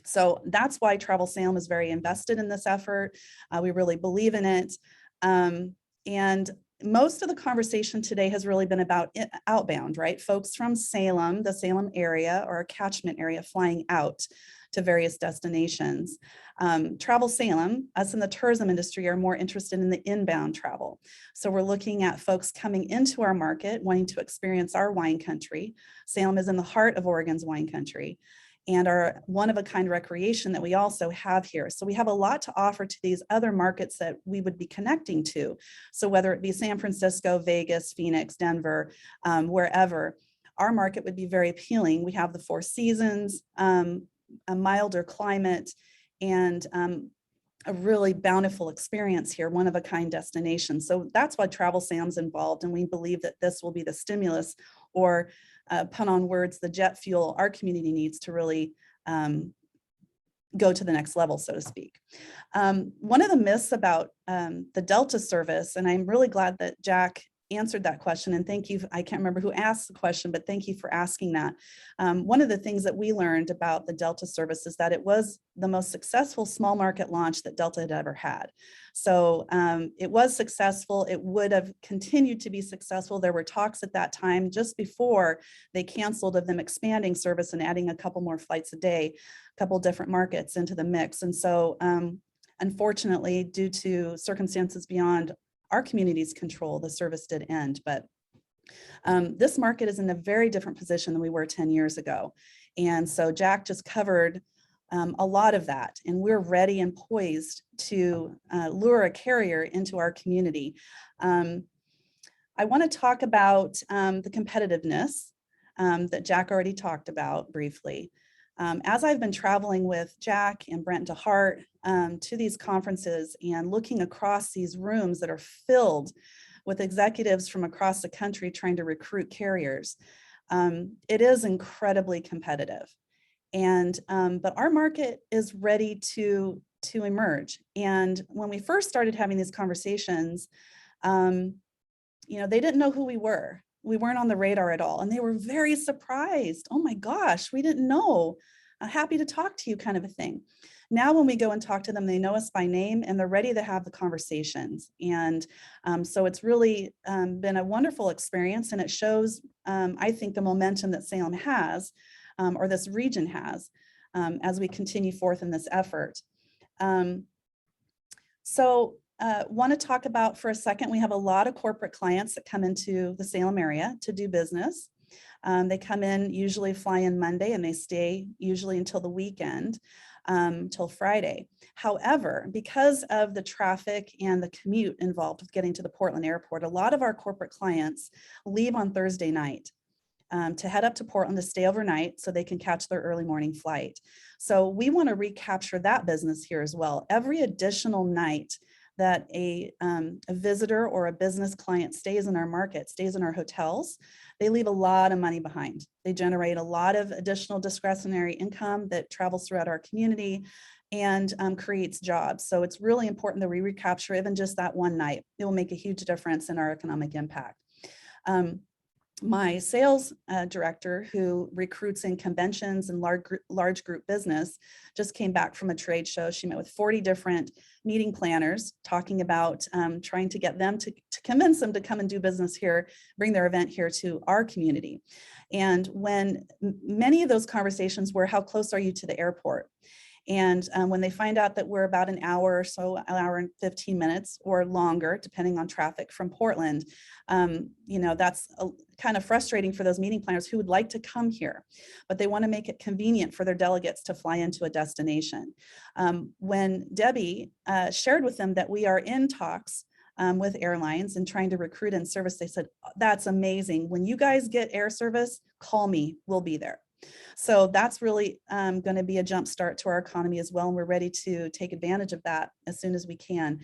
So that's why Travel Salem is very invested in this effort. We really believe in it. And most of the conversation today has really been about outbound, right? Folks from Salem, the Salem area or catchment area flying out to various destinations. Travel Salem, us in the tourism industry, are more interested in the inbound travel. So we're looking at folks coming into our market, wanting to experience our wine country. Salem is in the heart of Oregon's wine country, and our one-of-a-kind recreation that we also have here. So we have a lot to offer to these other markets that we would be connecting to. So whether it be San Francisco, Vegas, Phoenix, Denver, wherever, our market would be very appealing. We have the 4 seasons, a milder climate, and a really bountiful experience here, one-of-a-kind destination. So that's why Travel Salem's involved, and we believe that this will be the stimulus, or pun on words, the jet fuel our community needs to really go to the next level, so to speak. One of the myths about the Delta service, and I'm really glad that Jack answered that question, and thank you. I can't remember who asked the question, but thank you for asking that. One of the things that we learned about the Delta service is that it was the most successful small market launch that Delta had ever had. So it was successful. It would have continued to be successful. There were talks at that time, just before they canceled, of them expanding service and adding a couple more flights a day, a couple different markets into the mix. And so unfortunately, due to circumstances beyond our community's control, the service did end. But this market is in a very different position than we were 10 years ago. And so Jack just covered a lot of that, and we're ready and poised to lure a carrier into our community. I want to talk about the competitiveness that Jack already talked about briefly. As I've been traveling with Jack and Brent DeHart to these conferences and looking across these rooms that are filled with executives from across the country trying to recruit carriers, it is incredibly competitive. And but our market is ready to emerge. And when we first started having these conversations, they didn't know who we were. We weren't on the radar at all. And they were very surprised. Oh my gosh, we didn't know. Happy to talk to you, kind of a thing. Now, when we go and talk to them, they know us by name and they're ready to have the conversations. And so it's really been a wonderful experience. And it shows, I think, the momentum that Salem has, or this region has, as we continue forth in this effort. Want to talk about for a second, we have a lot of corporate clients that come into the Salem area to do business. They come in, usually fly in Monday, and they stay usually until the weekend, till Friday. However, because of the traffic and the commute involved with getting to the Portland airport, a lot of our corporate clients leave on Thursday night to head up to Portland to stay overnight so they can catch their early morning flight. So we want to recapture that business here as well. Every additional night that a visitor or a business client stays in our market, stays in our hotels, they leave a lot of money behind. They generate a lot of additional discretionary income that travels throughout our community and creates jobs. So it's really important that we recapture even just that one night. It will make a huge difference in our economic impact. My sales director, who recruits in conventions and large group business, just came back from a trade show. She met with 40 different meeting planners, talking about trying to get them to convince them to come and do business here, bring their event here to our community. And when many of those conversations were, how close are you to the airport? And when they find out that we're about an hour or so, an hour and 15 minutes or longer, depending on traffic from Portland, that's kind of frustrating for those meeting planners who would like to come here, but they want to make it convenient for their delegates to fly into a destination. When Debbie shared with them that we are in talks with airlines and trying to recruit and service, they said, that's amazing. When you guys get air service, call me, we'll be there. So that's really going to be a jump start to our economy as well. And we're ready to take advantage of that as soon as we can.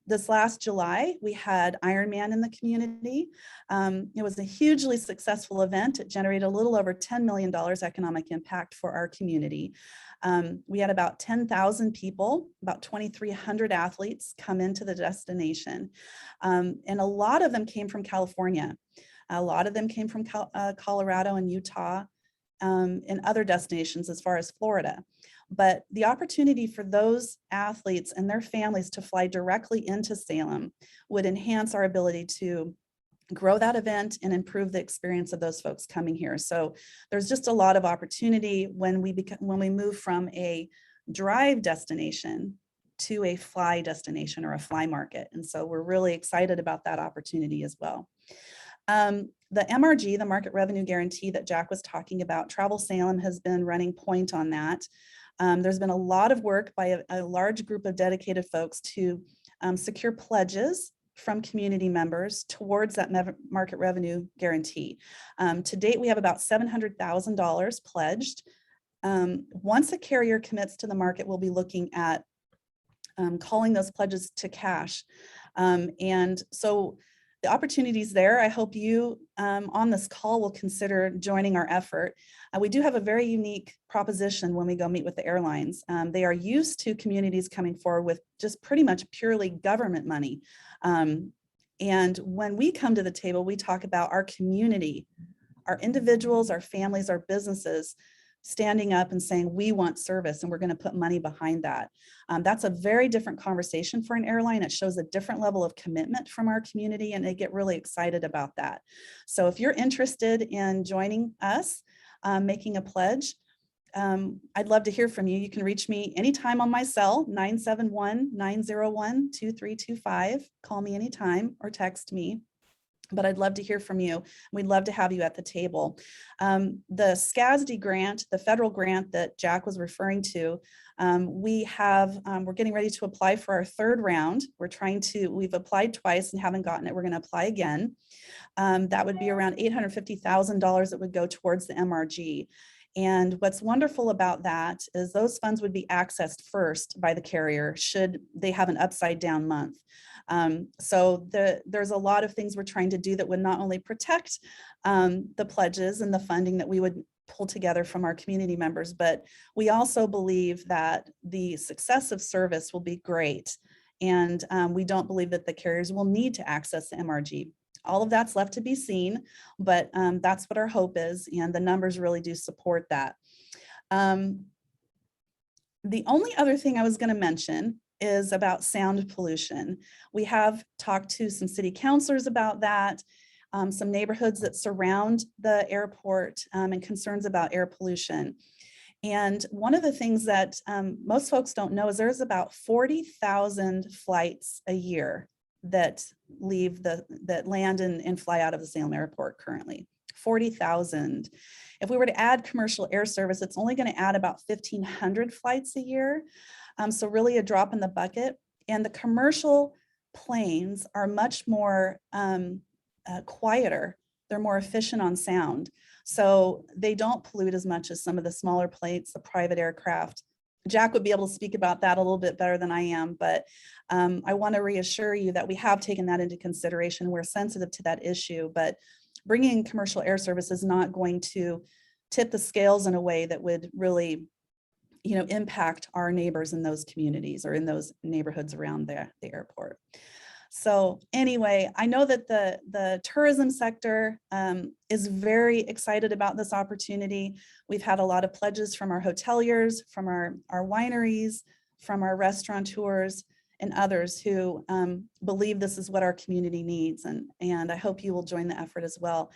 This last July, we had Ironman in the community. It was a hugely successful event. It generated a little over $10 million economic impact for our community. We had about 10,000 people, about 2,300 athletes come into the destination. And a lot of them came from California. A lot of them came from Colorado and Utah, and other destinations as far as Florida. But the opportunity for those athletes and their families to fly directly into Salem would enhance our ability to grow that event and improve the experience of those folks coming here. So there's just a lot of opportunity when we move from a drive destination to a fly destination or a fly market. And so we're really excited about that opportunity as well. The MRG, the Market Revenue Guarantee that Jack was talking about, Travel Salem has been running point on that. There's been a lot of work by a large group of dedicated folks to secure pledges from community members towards that Market Revenue Guarantee. To date, we have about $700,000 pledged. Once a carrier commits to the market, we'll be looking at calling those pledges to cash. And so the opportunities there, I hope you on this call will consider joining our effort. We do have a very unique proposition when we go meet with the airlines. They are used to communities coming forward with just pretty much purely government money. And when we come to the table, we talk about our community, our individuals, our families, our businesses standing up and saying, we want service and we're going to put money behind that. That's a very different conversation for an airline. It shows a different level of commitment from our community and they get really excited about that. So if you're interested in joining us, making a pledge, I'd love to hear from you. You can reach me anytime on my cell, 971-901-2325. Call me anytime or text me. But I'd love to hear from you. We'd love to have you at the table. The Scazdi Grant, the federal grant that Jack was referring to, we're getting ready to apply for our third round. We've applied twice and haven't gotten it. We're going to apply again. That would be around $850,000 that would go towards the MRG. And what's wonderful about that is those funds would be accessed first by the carrier should they have an upside down month. So there's a lot of things we're trying to do that would not only protect the pledges and the funding that we would pull together from our community members, but we also believe that the success of service will be great. And we don't believe that the carriers will need to access the MRG. All of that's left to be seen, but that's what our hope is. And the numbers really do support that. The only other thing I was going to mention is about sound pollution. We have talked to some city councilors about that, some neighborhoods that surround the airport and concerns about air pollution. And one of the things that most folks don't know is there's about 40,000 flights a year that land and fly out of the Salem Airport currently. 40,000. If we were to add commercial air service, it's only going to add about 1,500 flights a year. So really a drop in the bucket. And the commercial planes are much more quieter. They're more efficient on sound. So they don't pollute as much as some of the smaller planes, the private aircraft. Jack would be able to speak about that a little bit better than I am, but I want to reassure you that we have taken that into consideration. We're sensitive to that issue, but bringing commercial air service is not going to tip the scales in a way that would really, impact our neighbors in those communities or in those neighborhoods around the airport. So anyway, I know that the tourism sector is very excited about this opportunity. We've had a lot of pledges from our hoteliers, from our wineries, from our restaurateurs, and others who believe this is what our community needs. And I hope you will join the effort as well.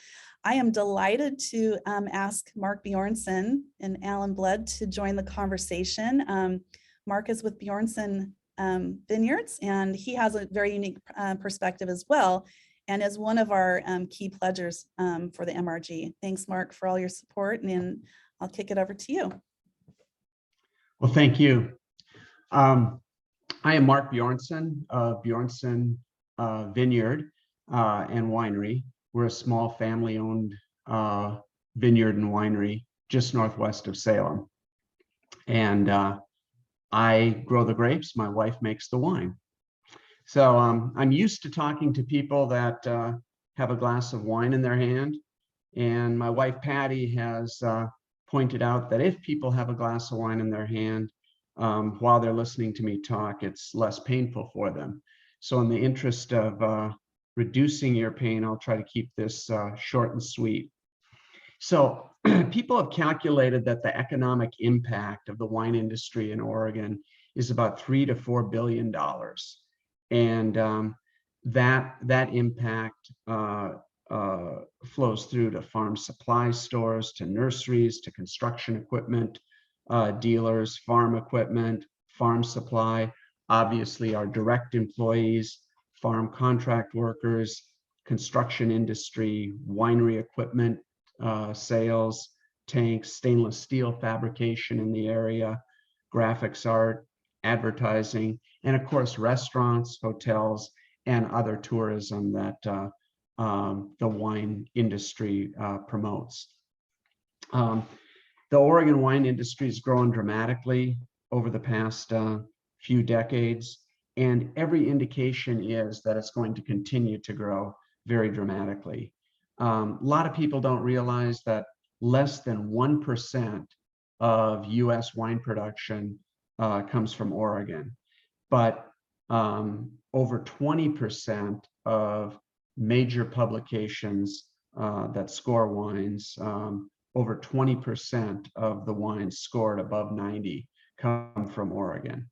I am delighted to ask Mark Björnson and Alan Blood to join the conversation. Mark is with Björnson Vineyards, and he has a very unique perspective as well, and is one of our key pledgers for the MRG. Thanks, Mark, for all your support, and I'll kick it over to you. Well, thank you. I am Mark Björnson of Björnson Vineyard and Winery. We're a small family-owned vineyard and winery just northwest of Salem. And I grow the grapes, my wife makes the wine. So I'm used to talking to people that have a glass of wine in their hand. And my wife, Patty, has pointed out that if people have a glass of wine in their hand while they're listening to me talk, it's less painful for them. So in the interest of reducing your pain, I'll try to keep this short and sweet. So people have calculated that the economic impact of the wine industry in Oregon is about $3 to $4 billion. And that impact flows through to farm supply stores, to nurseries, to construction equipment dealers, farm equipment, farm supply, obviously our direct employees, farm contract workers, construction industry, winery equipment sales, tanks, stainless steel fabrication in the area, graphics art, advertising, and of course, restaurants, hotels, and other tourism that the wine industry promotes. The Oregon wine industry has grown dramatically over the past few decades, and every indication is that it's going to continue to grow very dramatically. A lot of people don't realize that less than 1% of US wine production comes from Oregon, but over 20% of major publications that score wines, over 20% of the wines scored above 90 come from Oregon.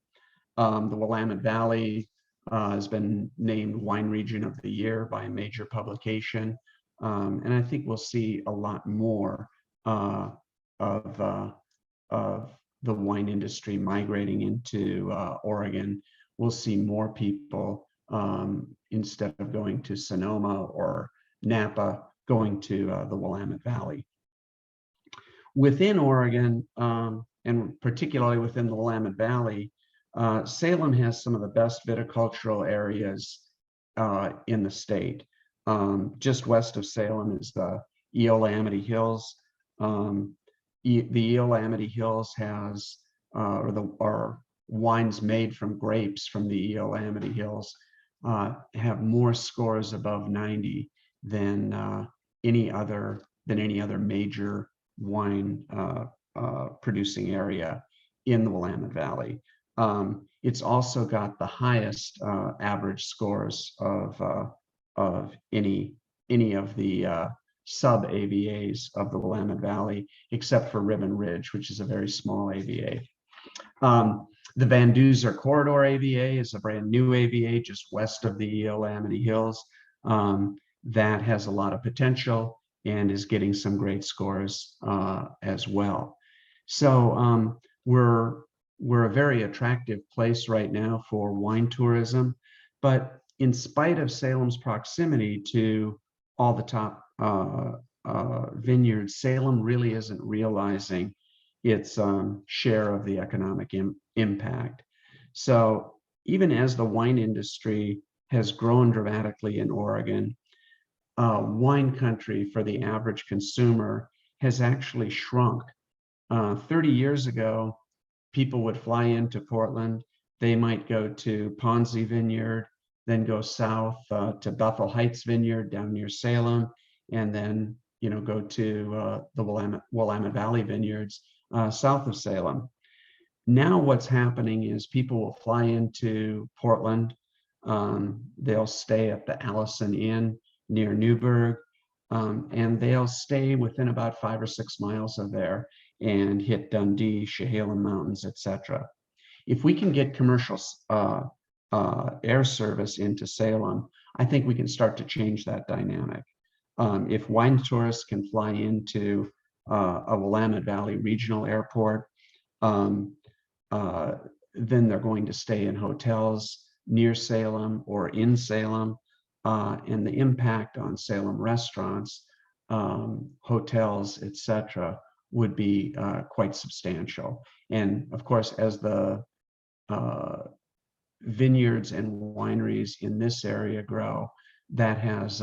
The Willamette Valley has been named Wine Region of the Year by a major publication. And I think we'll see a lot more of the wine industry migrating into Oregon. We'll see more people, instead of going to Sonoma or Napa, going to the Willamette Valley. Within Oregon, and particularly within the Willamette Valley, Salem has some of the best viticultural areas in the state. Just west of Salem is the Eola-Amity Hills. The Eola-Amity Hills has, or wines made from grapes from the Eola-Amity Hills have more scores above 90 than any other major wine producing area in the Willamette Valley. It's also got the highest average scores of any of the sub-AVAs of the Willamette Valley, except for Ribbon Ridge, which is a very small AVA. The Van Duzer Corridor AVA is a brand new AVA just west of the Eola-Amity Hills that has a lot of potential and is getting some great scores as well. So we're a very attractive place right now for wine tourism, but in spite of Salem's proximity to all the top vineyards, Salem really isn't realizing its share of the economic impact. So even as the wine industry has grown dramatically in Oregon, wine country for the average consumer has actually shrunk. 30 years ago, people would fly into Portland. They might go to Ponzi Vineyard, then go south to Bethel Heights Vineyard down near Salem, and then go to the Willamette Valley Vineyards south of Salem. Now what's happening is people will fly into Portland. They'll stay at the Allison Inn near Newburgh, and they'll stay within about 5 or 6 miles of there and hit Dundee, Chehalem Mountains, etc. If we can get commercial air service into Salem, I think we can start to change that dynamic. If wine tourists can fly into a Willamette Valley Regional Airport, then they're going to stay in hotels near Salem or in Salem, and the impact on Salem restaurants, hotels, etc., would be quite substantial. And of course, as the vineyards and wineries in this area grow, that has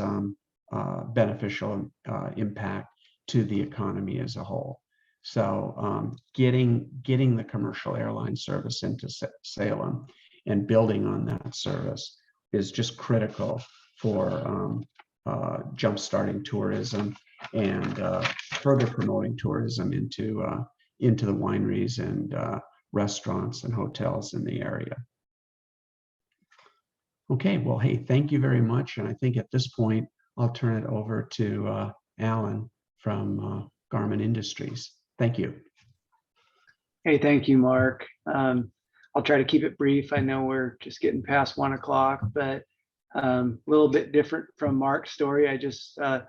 beneficial impact to the economy as a whole. So getting the commercial airline service into Salem and building on that service is just critical for jump-starting tourism and further promoting tourism into the wineries and restaurants and hotels in the area. Okay, well, hey, thank you very much. And I think at this point, I'll turn it over to Alan from Garmin Industries. Thank you. Hey, thank you, Mark. I'll try to keep it brief. I know we're just getting past 1 o'clock, but a little bit different from Mark's story. I just thought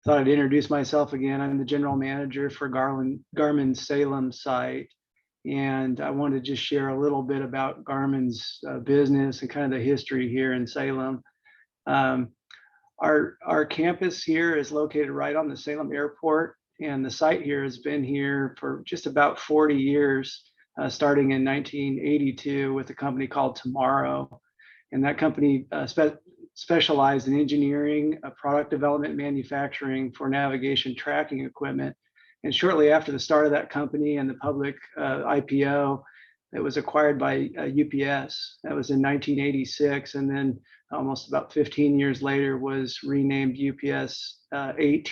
I'd introduce myself again. I'm the general manager for Garmin's Salem site. And I wanted to just share a little bit about Garmin's business and kind of the history here in Salem. Our campus here is located right on the Salem Airport, and the site here has been here for just about 40 years, starting in 1982 with a company called Tomorrow. And that company specialized in engineering, product development, manufacturing for navigation tracking equipment. And shortly after the start of that company and the public IPO, it was acquired by UPS. That was in 1986. And then almost about 15 years later was renamed UPS AT,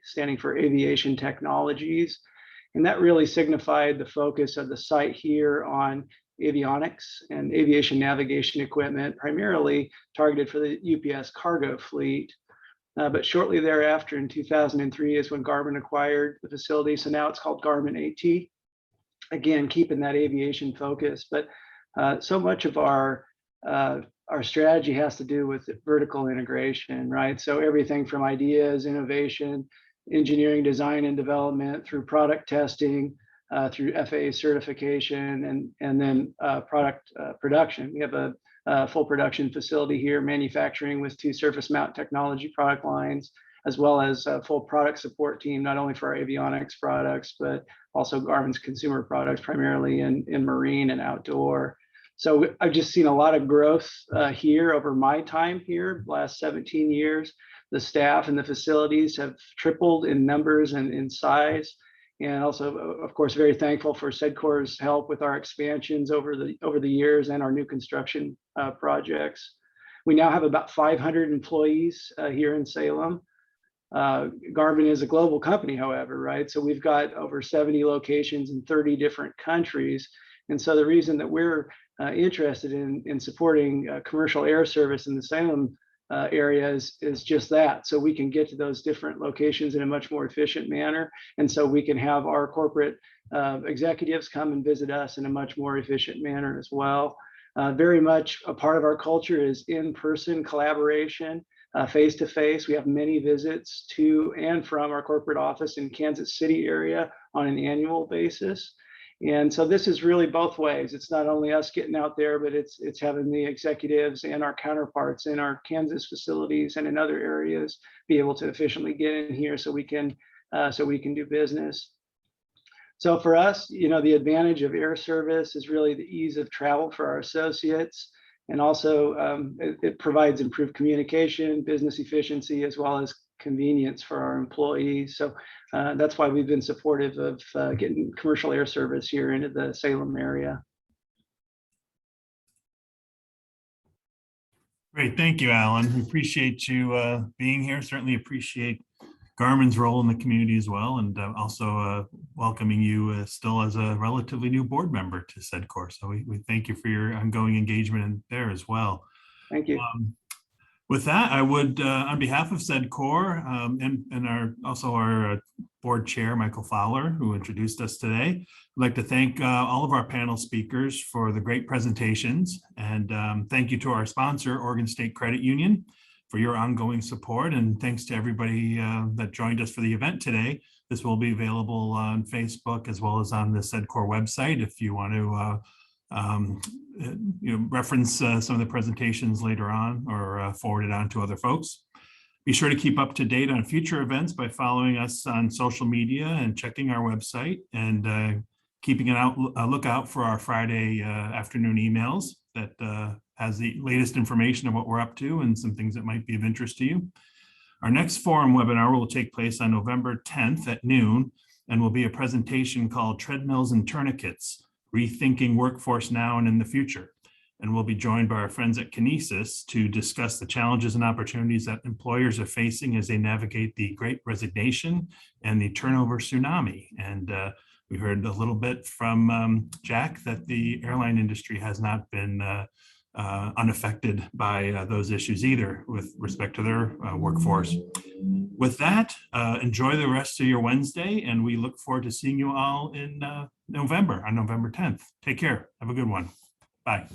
standing for Aviation Technologies. And that really signified the focus of the site here on avionics and aviation navigation equipment, primarily targeted for the UPS cargo fleet. But shortly thereafter, in 2003, is when Garmin acquired the facility. So now it's called Garmin AT, again, keeping that aviation focus. But so much of our strategy has to do with vertical integration, right? So everything from ideas, innovation, engineering, design, and development, through product testing, through FAA certification, and then product production. We have a full production facility here, manufacturing with 2 surface mount technology product lines, as well as a full product support team, not only for our avionics products, but also Garmin's consumer products, primarily in marine and outdoor. So I've just seen a lot of growth here over my time here, the last 17 years. The staff and the facilities have tripled in numbers and in size. And also, of course, very thankful for SEDCOR's help with our expansions over the years and our new construction projects. We now have about 500 employees here in Salem. Garmin is a global company, however, right? So we've got over 70 locations in 30 different countries. And so the reason that we're interested in supporting commercial air service in the Salem area is just that. So we can get to those different locations in a much more efficient manner. And so we can have our corporate executives come and visit us in a much more efficient manner as well. Very much a part of our culture is in-person collaboration, face-to-face. We have many visits to and from our corporate office in Kansas City area on an annual basis. And so this is really both ways. It's not only us getting out there, but it's having the executives and our counterparts in our Kansas facilities and in other areas be able to efficiently get in here so we can do business. So for us, the advantage of air service is really the ease of travel for our associates. And also it provides improved communication, business efficiency, as well as convenience for our employees. So that's why we've been supportive of getting commercial air service here into the Salem area. Great, thank you, Alan. We appreciate you being here. Certainly appreciate Garmin's role in the community as well, and also welcoming you still as a relatively new board member to SEDCOR. So we thank you for your ongoing engagement in there as well. Thank you. With that, I would, on behalf of SEDCOR and our board chair, Michael Fowler, who introduced us today, I'd like to thank all of our panel speakers for the great presentations. And thank you to our sponsor, Oregon State Credit Union, for your ongoing support. And thanks to everybody that joined us for the event today. This will be available on Facebook as well as on the SEDCOR website if you want to reference some of the presentations later on or forward it on to other folks. Be sure to keep up to date on future events by following us on social media and checking our website and keeping a lookout for our Friday afternoon emails that has the latest information of what we're up to and some things that might be of interest to you. Our next forum webinar will take place on November 10th at noon and will be a presentation called Treadmills and Tourniquets, Rethinking Workforce Now and in the Future. And we'll be joined by our friends at Kinesis to discuss the challenges and opportunities that employers are facing as they navigate the Great Resignation and the turnover tsunami. And we heard a little bit from Jack that the airline industry has not been unaffected by those issues either with respect to their workforce. With that, enjoy the rest of your Wednesday, and we look forward to seeing you all in November, on November 10th. Take care. Have a good one. Bye.